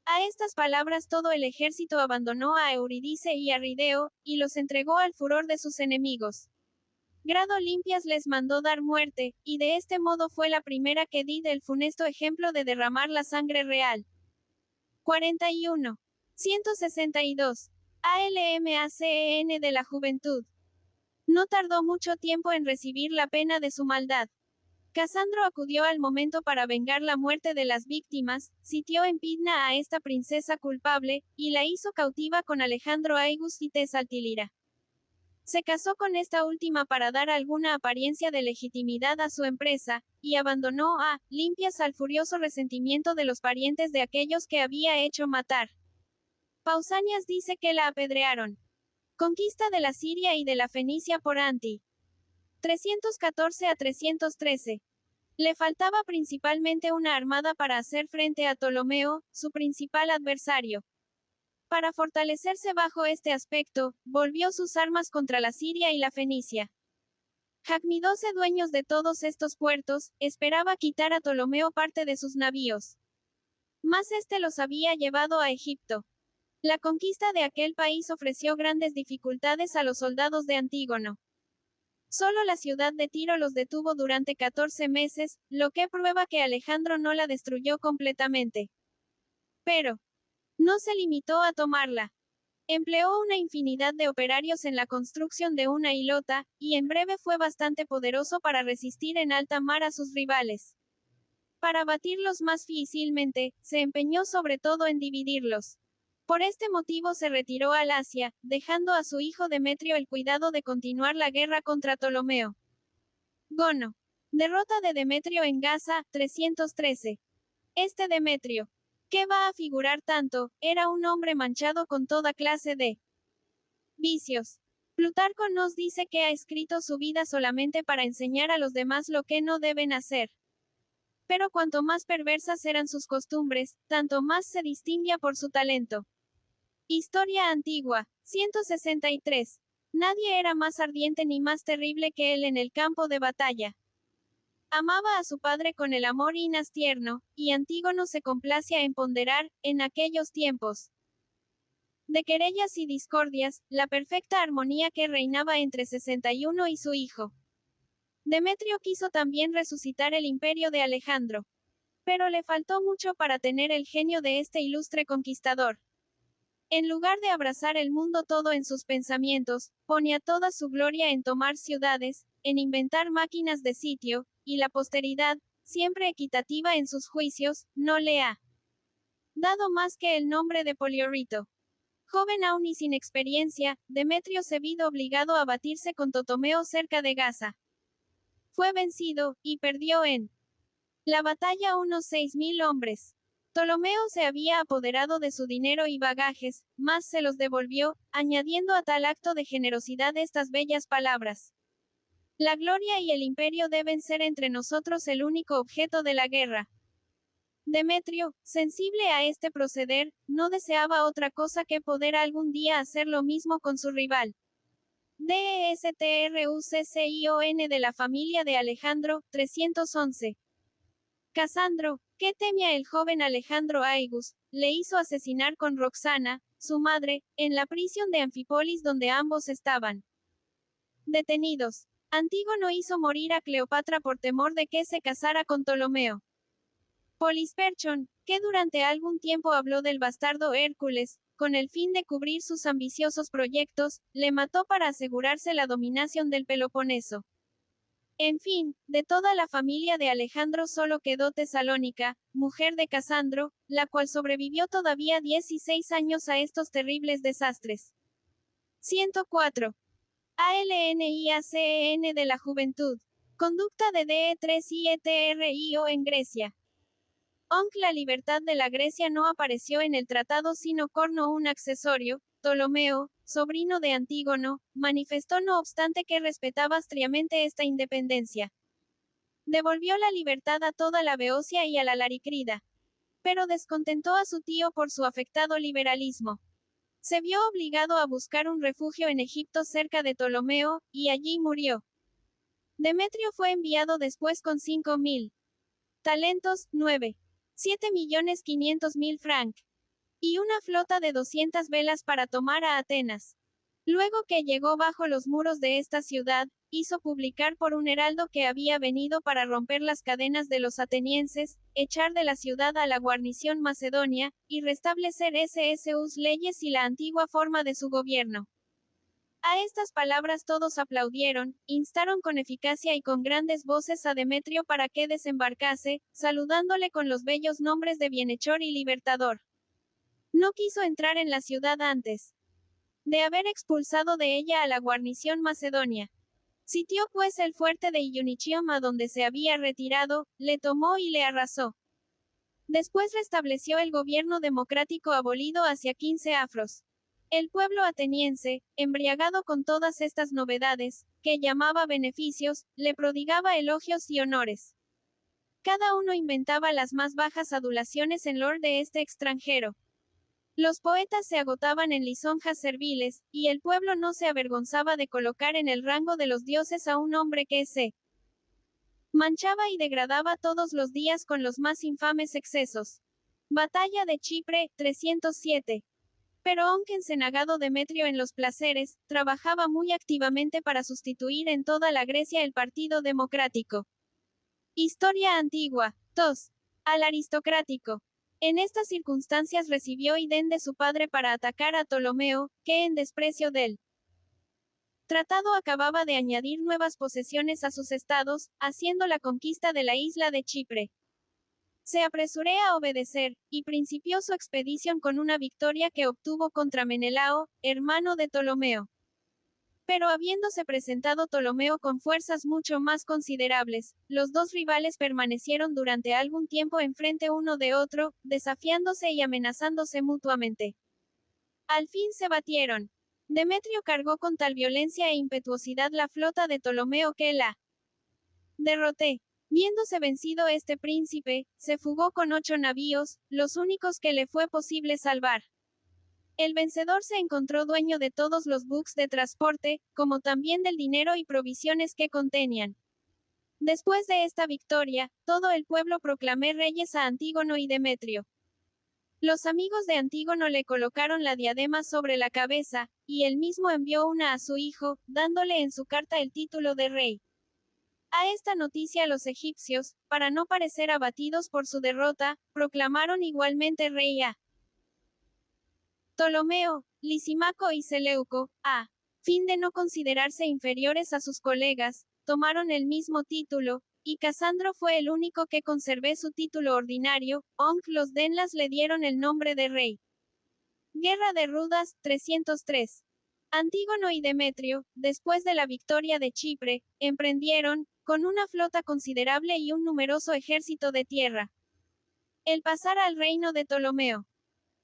A: A estas palabras todo el ejército abandonó a Eurídice y a Rideo, y los entregó al furor de sus enemigos. Grado Limpias les mandó dar muerte, y de este modo fue la primera que di del funesto ejemplo de derramar la sangre real. 41. 162. ALMACEN de la juventud. No tardó mucho tiempo en recibir la pena de su maldad. Casandro acudió al momento para vengar la muerte de las víctimas, sitió en Pidna a esta princesa culpable, y la hizo cautiva con Alejandro Aigus y Tesaltilira. Se casó con esta última para dar alguna apariencia de legitimidad a su empresa, y abandonó a Limpias al furioso resentimiento de los parientes de aquellos que había hecho matar. Pausanias dice que la apedrearon. Conquista de la Siria y de la Fenicia por Anti. 314 a 313. Le faltaba principalmente una armada para hacer frente a Ptolomeo, su principal adversario. Para fortalecerse bajo este aspecto, volvió sus armas contra la Siria y la Fenicia. Jacmidose, dueños de todos estos puertos, esperaba quitar a Ptolomeo parte de sus navíos. Mas este los había llevado a Egipto. La conquista de aquel país ofreció grandes dificultades a los soldados de Antígono. Solo la ciudad de Tiro los detuvo durante 14 meses, lo que prueba que Alejandro no la destruyó completamente. Pero no se limitó a tomarla. Empleó una infinidad de operarios en la construcción de una hilota, y en breve fue bastante poderoso para resistir en alta mar a sus rivales. Para batirlos más fácilmente, se empeñó sobre todo en dividirlos. Por este motivo se retiró al Asia, dejando a su hijo Demetrio el cuidado de continuar la guerra contra Ptolomeo. Gono. Derrota de Demetrio en Gaza, 313. Este Demetrio, ¿qué va a figurar tanto? Era un hombre manchado con toda clase de vicios. Plutarco nos dice que ha escrito su vida solamente para enseñar a los demás lo que no deben hacer. Pero cuanto más perversas eran sus costumbres, tanto más se distinguía por su talento. Historia antigua, 163. Nadie era más ardiente ni más terrible que él en el campo de batalla. Amaba a su padre con el amor inas tierno, y Antígono se complacía en ponderar, en aquellos tiempos de querellas y discordias, la perfecta armonía que reinaba entre 61 y su hijo. Demetrio quiso también resucitar el imperio de Alejandro. Pero le faltó mucho para tener el genio de este ilustre conquistador. En lugar de abrazar el mundo todo en sus pensamientos, ponía toda su gloria en tomar ciudades, en inventar máquinas de sitio, y la posteridad, siempre equitativa en sus juicios, no le ha dado más que el nombre de Poliorito. Joven aún y sin experiencia, Demetrio se vio obligado a batirse con Ptolomeo cerca de Gaza. Fue vencido, y perdió en la batalla unos 6.000 hombres. Ptolomeo se había apoderado de su dinero y bagajes, mas se los devolvió, añadiendo a tal acto de generosidad estas bellas palabras. La gloria y el imperio deben ser entre nosotros el único objeto de la guerra. Demetrio, sensible a este proceder, no deseaba otra cosa que poder algún día hacer lo mismo con su rival. Destrucción de la familia de Alejandro, 311. Casandro, que temía el joven Alejandro Aigus, le hizo asesinar con Roxana, su madre, en la prisión de Anfípolis donde ambos estaban detenidos. Antígono hizo morir a Cleopatra por temor de que se casara con Ptolomeo. Polisperchon, que durante algún tiempo habló del bastardo Hércules, con el fin de cubrir sus ambiciosos proyectos, le mató para asegurarse la dominación del Peloponeso. En fin, de toda la familia de Alejandro solo quedó Tesalónica, mujer de Casandro, la cual sobrevivió todavía 16 años a estos terribles desastres. 104. ALNIACEN de la juventud. Conducta de DE3IETRIO en Grecia. Aunque la libertad de la Grecia no apareció en el tratado sino corno un accesorio, Ptolomeo, sobrino de Antígono, manifestó no obstante que respetaba astriamente esta independencia. Devolvió la libertad a toda la Beocia y a la Laricrida. Pero descontentó a su tío por su afectado liberalismo. Se vio obligado a buscar un refugio en Egipto cerca de Ptolomeo, y allí murió. Demetrio fue enviado después con 5.000 talentos, 7.500.000 francs, y una flota de 200 velas para tomar a Atenas. Luego que llegó bajo los muros de esta ciudad, hizo publicar por un heraldo que había venido para romper las cadenas de los atenienses, echar de la ciudad a la guarnición macedonia, y restablecer sus leyes y la antigua forma de su gobierno. A estas palabras todos aplaudieron, instaron con eficacia y con grandes voces a Demetrio para que desembarcase, saludándole con los bellos nombres de bienhechor y libertador. No quiso entrar en la ciudad antes de haber expulsado de ella a la guarnición macedonia. Sitió pues el fuerte de Iunichium a donde se había retirado, le tomó y le arrasó. Después restableció el gobierno democrático abolido hacia 15 afros. El pueblo ateniense, embriagado con todas estas novedades, que llamaba beneficios, le prodigaba elogios y honores. Cada uno inventaba las más bajas adulaciones en loor de este extranjero. Los poetas se agotaban en lisonjas serviles, y el pueblo no se avergonzaba de colocar en el rango de los dioses a un hombre que se manchaba y degradaba todos los días con los más infames excesos. Batalla de Chipre, 307. Pero aunque encenagado Demetrio en los placeres, trabajaba muy activamente para sustituir en toda la Grecia el partido democrático. Historia antigua. 2. Al aristocrático. En estas circunstancias recibió idén de su padre para atacar a Ptolomeo, que en desprecio del tratado acababa de añadir nuevas posesiones a sus estados, haciendo la conquista de la isla de Chipre. Se apresuró a obedecer, y principió su expedición con una victoria que obtuvo contra Menelao, hermano de Ptolomeo. Pero habiéndose presentado Ptolomeo con fuerzas mucho más considerables, los dos rivales permanecieron durante algún tiempo enfrente uno de otro, desafiándose y amenazándose mutuamente. Al fin se batieron. Demetrio cargó con tal violencia e impetuosidad la flota de Ptolomeo que la derroté. Viéndose vencido este príncipe, se fugó con 8 navíos, los únicos que le fue posible salvar. El vencedor se encontró dueño de todos los buques de transporte, como también del dinero y provisiones que contenían. Después de esta victoria, todo el pueblo proclamó reyes a Antígono y Demetrio. Los amigos de Antígono le colocaron la diadema sobre la cabeza, y él mismo envió una a su hijo, dándole en su carta el título de rey. A esta noticia los egipcios, para no parecer abatidos por su derrota, proclamaron igualmente rey a Ptolomeo, Lisimaco y Seleuco, a fin de no considerarse inferiores a sus colegas, tomaron el mismo título, y Casandro fue el único que conservé su título ordinario, aunque los denlas le dieron el nombre de rey. Guerra de Rudas, 303. Antígono y Demetrio, después de la victoria de Chipre, emprendieron, con una flota considerable y un numeroso ejército de tierra, el pasar al reino de Ptolomeo.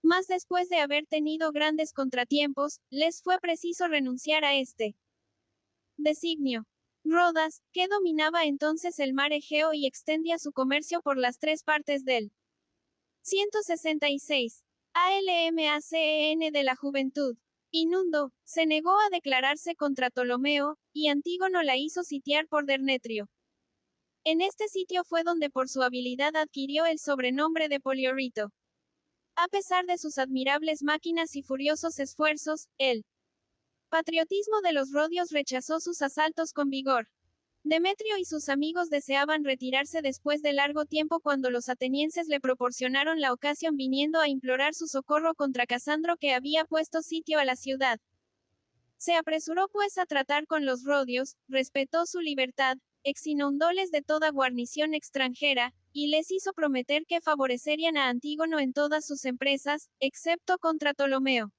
A: Mas después de haber tenido grandes contratiempos, les fue preciso renunciar a este designio. Rodas, que dominaba entonces el mar Egeo y extendía su comercio por las 3 partes del 166. ALMACEN de la juventud. Inundo, se negó a declararse contra Ptolomeo, y Antígono la hizo sitiar por Dernetrio. En este sitio fue donde por su habilidad adquirió el sobrenombre de Poliorito. A pesar de sus admirables máquinas y furiosos esfuerzos, el patriotismo de los rodios rechazó sus asaltos con vigor. Demetrio y sus amigos deseaban retirarse después de largo tiempo cuando los atenienses le proporcionaron la ocasión viniendo a implorar su socorro contra Casandro que había puesto sitio a la ciudad. Se apresuró pues a tratar con los rodios, respetó su libertad, exinundóles de toda guarnición extranjera, y les hizo prometer que favorecerían a Antígono en todas sus empresas, excepto contra Ptolomeo.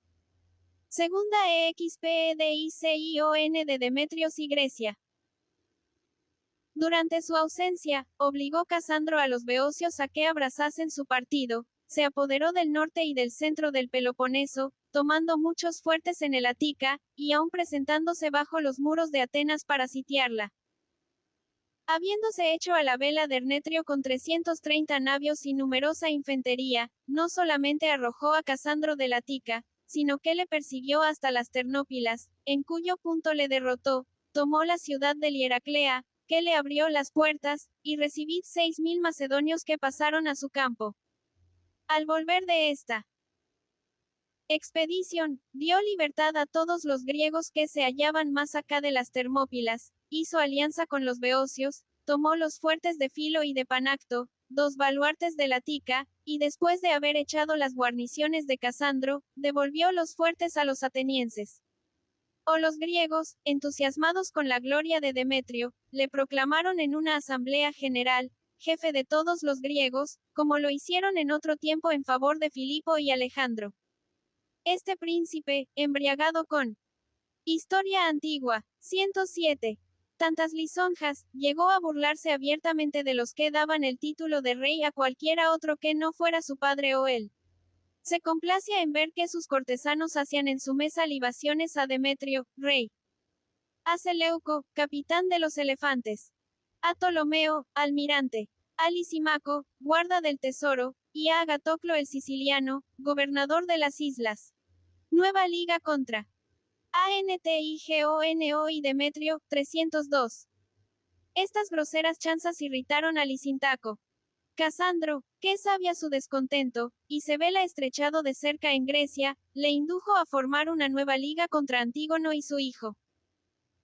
A: Segunda EXPEDICION de Demetrios y Grecia. Durante su ausencia, obligó Casandro a los beocios a que abrazasen su partido, se apoderó del norte y del centro del Peloponeso, tomando muchos fuertes en el Ática, y aún presentándose bajo los muros de Atenas para sitiarla. Habiéndose hecho a la vela Dernetrio con 330 navios y numerosa infantería, no solamente arrojó a Casandro del Ática, sino que le persiguió hasta las Ternópilas, en cuyo punto le derrotó, tomó la ciudad de Hieraclea, que le abrió las puertas, y recibid 6.000 macedonios que pasaron a su campo. Al volver de esta expedición, dio libertad a todos los griegos que se hallaban más acá de las Termópilas, hizo alianza con los beocios, tomó los fuertes de Filo y de Panacto, 2 baluartes de la Tica, y después de haber echado las guarniciones de Casandro, devolvió los fuertes a los atenienses. O los griegos, entusiasmados con la gloria de Demetrio, le proclamaron en una asamblea general, jefe de todos los griegos, como lo hicieron en otro tiempo en favor de Filipo y Alejandro. Este príncipe, embriagado con Historia antigua, 107. Tantas lisonjas, llegó a burlarse abiertamente de los que daban el título de rey a cualquiera otro que no fuera su padre o él. Se complacía en ver que sus cortesanos hacían en su mesa libaciones a Demetrio, rey. A Seleuco, capitán de los elefantes. A Ptolomeo, almirante. A Lisímaco, guarda del tesoro, y a Agatoclo el siciliano, gobernador de las islas. Nueva liga contra Antigono y Demetrio, 302. Estas groseras chanzas irritaron a Lisintaco. Casandro, que sabía su descontento, y se vela estrechado de cerca en Grecia, le indujo a formar una nueva liga contra Antígono y su hijo.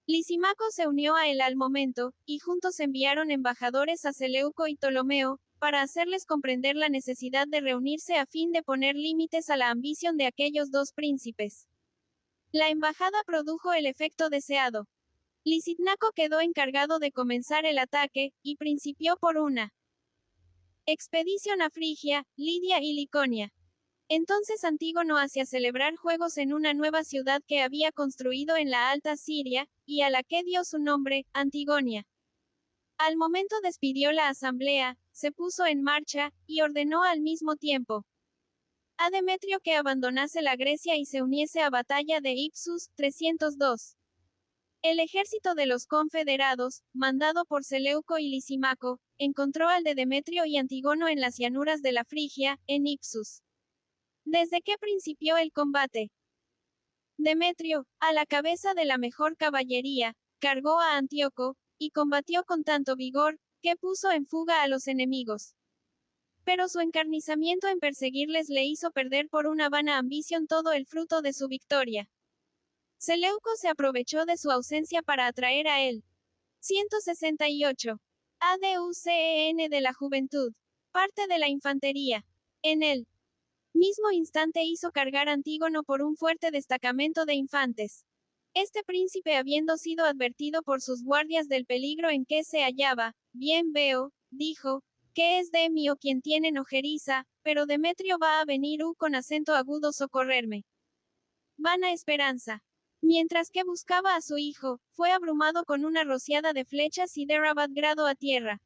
A: Lisímaco se unió a él al momento, y juntos enviaron embajadores a Seleuco y Ptolomeo, para hacerles comprender la necesidad de reunirse a fin de poner límites a la ambición de aquellos dos príncipes. La embajada produjo el efecto deseado. Lisímaco quedó encargado de comenzar el ataque, y principió por una expedición a Frigia, Lidia y Liconia. Entonces Antígono hacía celebrar juegos en una nueva ciudad que había construido en la Alta Siria, y a la que dio su nombre, Antigonia. Al momento despidió la asamblea, se puso en marcha, y ordenó al mismo tiempo a Demetrio que abandonase la Grecia y se uniese a batalla de Ipsus, 302. El ejército de los confederados, mandado por Seleuco y Lisímaco, encontró al de Demetrio y Antígono en las llanuras de la Frigia, en Ipsus. ¿Desde qué principió el combate? Demetrio, a la cabeza de la mejor caballería, cargó a Antíoco, y combatió con tanto vigor, que puso en fuga a los enemigos. Pero su encarnizamiento en perseguirles le hizo perder por una vana ambición todo el fruto de su victoria. Seleuco se aprovechó de su ausencia para atraer a él. 168. ADUCEN de la juventud. Parte de la infantería. En el mismo instante hizo cargar Antígono por un fuerte destacamento de infantes. Este príncipe, habiendo sido advertido por sus guardias del peligro en que se hallaba, bien veo, dijo, que es Demio quien tiene ojeriza, pero Demetrio va a venir con acento agudo socorrerme. Vana esperanza. Mientras que buscaba a su hijo, fue abrumado con una rociada de flechas y derribado a tierra.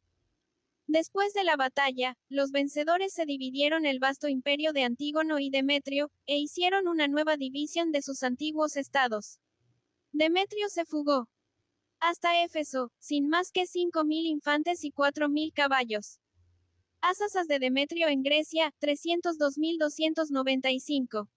A: Después de la batalla, los vencedores se dividieron el vasto imperio de Antígono y Demetrio, e hicieron una nueva división de sus antiguos estados. Demetrio se fugó hasta Éfeso, sin más que 5.000 infantes y 4.000 caballos. Asas de Demetrio en Grecia, 302.295.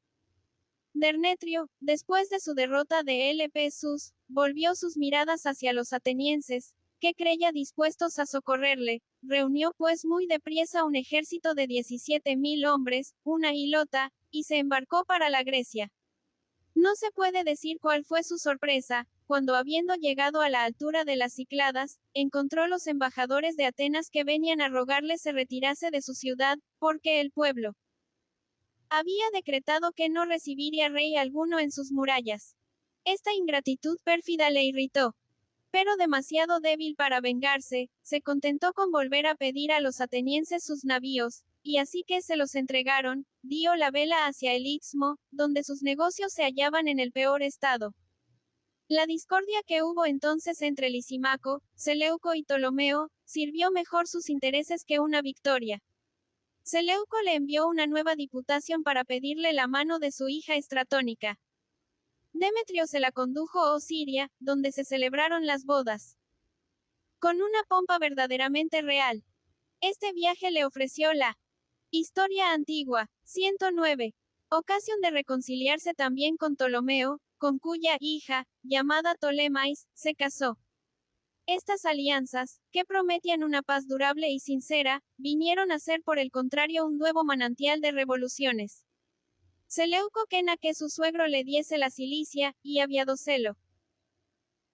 A: Demetrio, después de su derrota de Elpesus, volvió sus miradas hacia los atenienses, que creía dispuestos a socorrerle, reunió pues muy deprisa un ejército de 17.000 hombres, una hilota, y se embarcó para la Grecia. No se puede decir cuál fue su sorpresa, cuando habiendo llegado a la altura de las Cícladas, encontró los embajadores de Atenas que venían a rogarle se retirase de su ciudad, porque el pueblo había decretado que no recibiría rey alguno en sus murallas. Esta ingratitud pérfida le irritó. Pero demasiado débil para vengarse, se contentó con volver a pedir a los atenienses sus navíos, y así que se los entregaron, dio la vela hacia el Istmo, donde sus negocios se hallaban en el peor estado. La discordia que hubo entonces entre Lisímaco, Seleuco y Ptolomeo, sirvió mejor sus intereses que una victoria. Seleuco le envió una nueva diputación para pedirle la mano de su hija Estratónica. Demetrio se la condujo a Siria, donde se celebraron las bodas. Con una pompa verdaderamente real. Este viaje le ofreció la Historia antigua, 109. Ocasión de reconciliarse también con Ptolomeo, con cuya hija, llamada Ptolemais, se casó. Estas alianzas, que prometían una paz durable y sincera, vinieron a ser por el contrario un nuevo manantial de revoluciones. Seleuco quena que su suegro le diese la Cilicia, y habiendo celo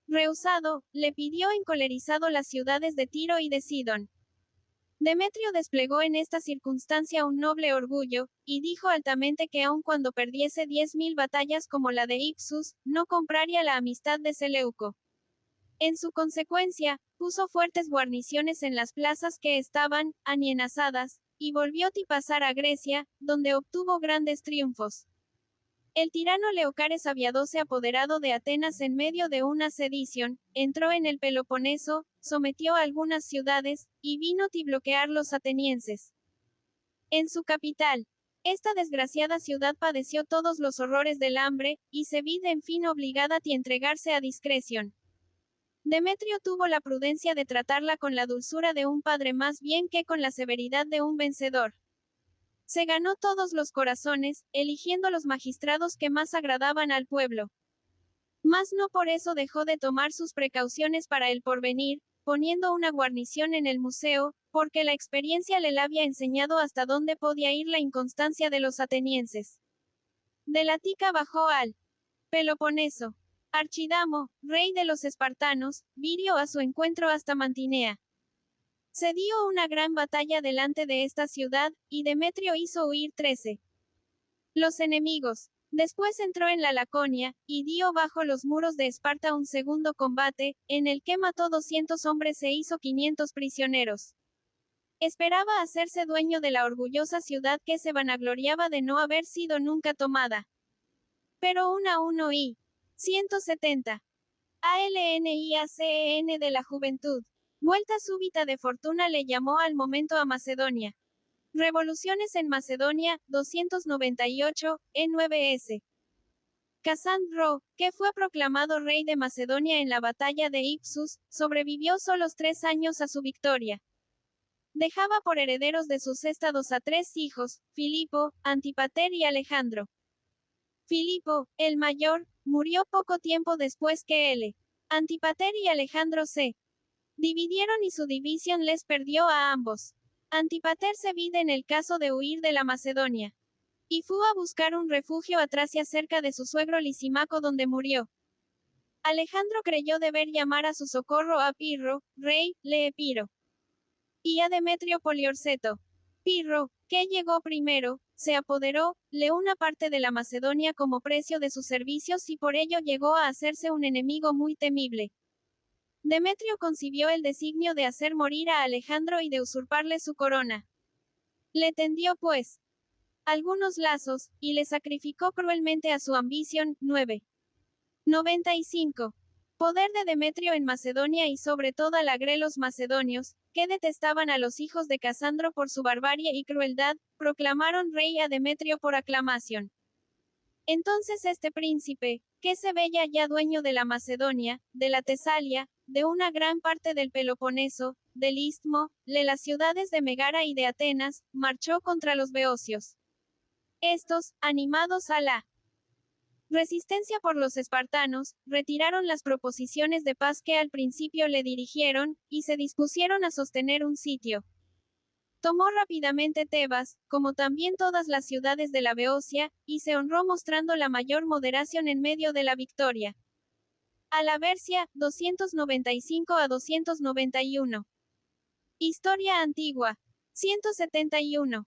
A: rehusado, le pidió encolerizado las ciudades de Tiro y de Sidón. Demetrio desplegó en esta circunstancia un noble orgullo, y dijo altamente que aun cuando perdiese 10.000 batallas como la de Ipsus, no compraría la amistad de Seleuco. En su consecuencia, puso fuertes guarniciones en las plazas que estaban amenazadas, y volvió a pasar a Grecia, donde obtuvo grandes triunfos. El tirano Leocares, habiéndose apoderado de Atenas en medio de una sedición, entró en el Peloponeso, sometió a algunas ciudades, y vino a bloquear los atenienses. En su capital, esta desgraciada ciudad padeció todos los horrores del hambre, y se vio en fin obligada a entregarse a discreción. Demetrio tuvo la prudencia de tratarla con la dulzura de un padre más bien que con la severidad de un vencedor. Se ganó todos los corazones, eligiendo los magistrados que más agradaban al pueblo. Mas no por eso dejó de tomar sus precauciones para el porvenir, poniendo una guarnición en el museo, porque la experiencia le había enseñado hasta dónde podía ir la inconstancia de los atenienses. De la Tica bajó al Peloponeso. Archidamo, rey de los espartanos, vino a su encuentro hasta Mantinea. Se dio una gran batalla delante de esta ciudad, y Demetrio hizo huir 13. Los enemigos. Después entró en la Laconia, y dio bajo los muros de Esparta un segundo combate, en el que mató 200 hombres e hizo 500 prisioneros. Esperaba hacerse dueño de la orgullosa ciudad que se vanagloriaba de no haber sido nunca tomada. Pero 1 y 170. ALNIACEN de la juventud. Vuelta súbita de fortuna le llamó al momento a Macedonia. Revoluciones en Macedonia, 298, E9S. Casandro, que fue proclamado rey de Macedonia en la batalla de Ipsus, sobrevivió solos 3 años a su victoria. Dejaba por herederos de sus estados a 3 hijos, Filipo, Antipater y Alejandro. Filipo, el mayor, murió poco tiempo después que él. Antipater y Alejandro se dividieron y su división les perdió a ambos. Antipater se vide en el caso de huir de la Macedonia. Y fue a buscar un refugio a Tracia cerca de su suegro Lisímaco donde murió. Alejandro creyó deber llamar a su socorro a Pirro, rey, de Epiro. Y a Demetrio Poliorceto. Pirro, que llegó primero, se apoderó, le una parte de la Macedonia como precio de sus servicios y por ello llegó a hacerse un enemigo muy temible. Demetrio concibió el designio de hacer morir a Alejandro y de usurparle su corona. Le tendió pues algunos lazos, y le sacrificó cruelmente a su ambición. 9. 95. Poder de Demetrio en Macedonia y sobre todo al los macedonios, que detestaban a los hijos de Casandro por su barbarie y crueldad, proclamaron rey a Demetrio por aclamación. Entonces este príncipe, que se veía ya dueño de la Macedonia, de la Tesalia, de una gran parte del Peloponeso, del Istmo, de las ciudades de Megara y de Atenas, marchó contra los beocios. Estos, animados a la resistencia por los espartanos, retiraron las proposiciones de paz que al principio le dirigieron, y se dispusieron a sostener un sitio. Tomó rápidamente Tebas, como también todas las ciudades de la Beocia, y se honró mostrando la mayor moderación en medio de la victoria. A la Bercia, 295 a 291. Historia antigua. 171.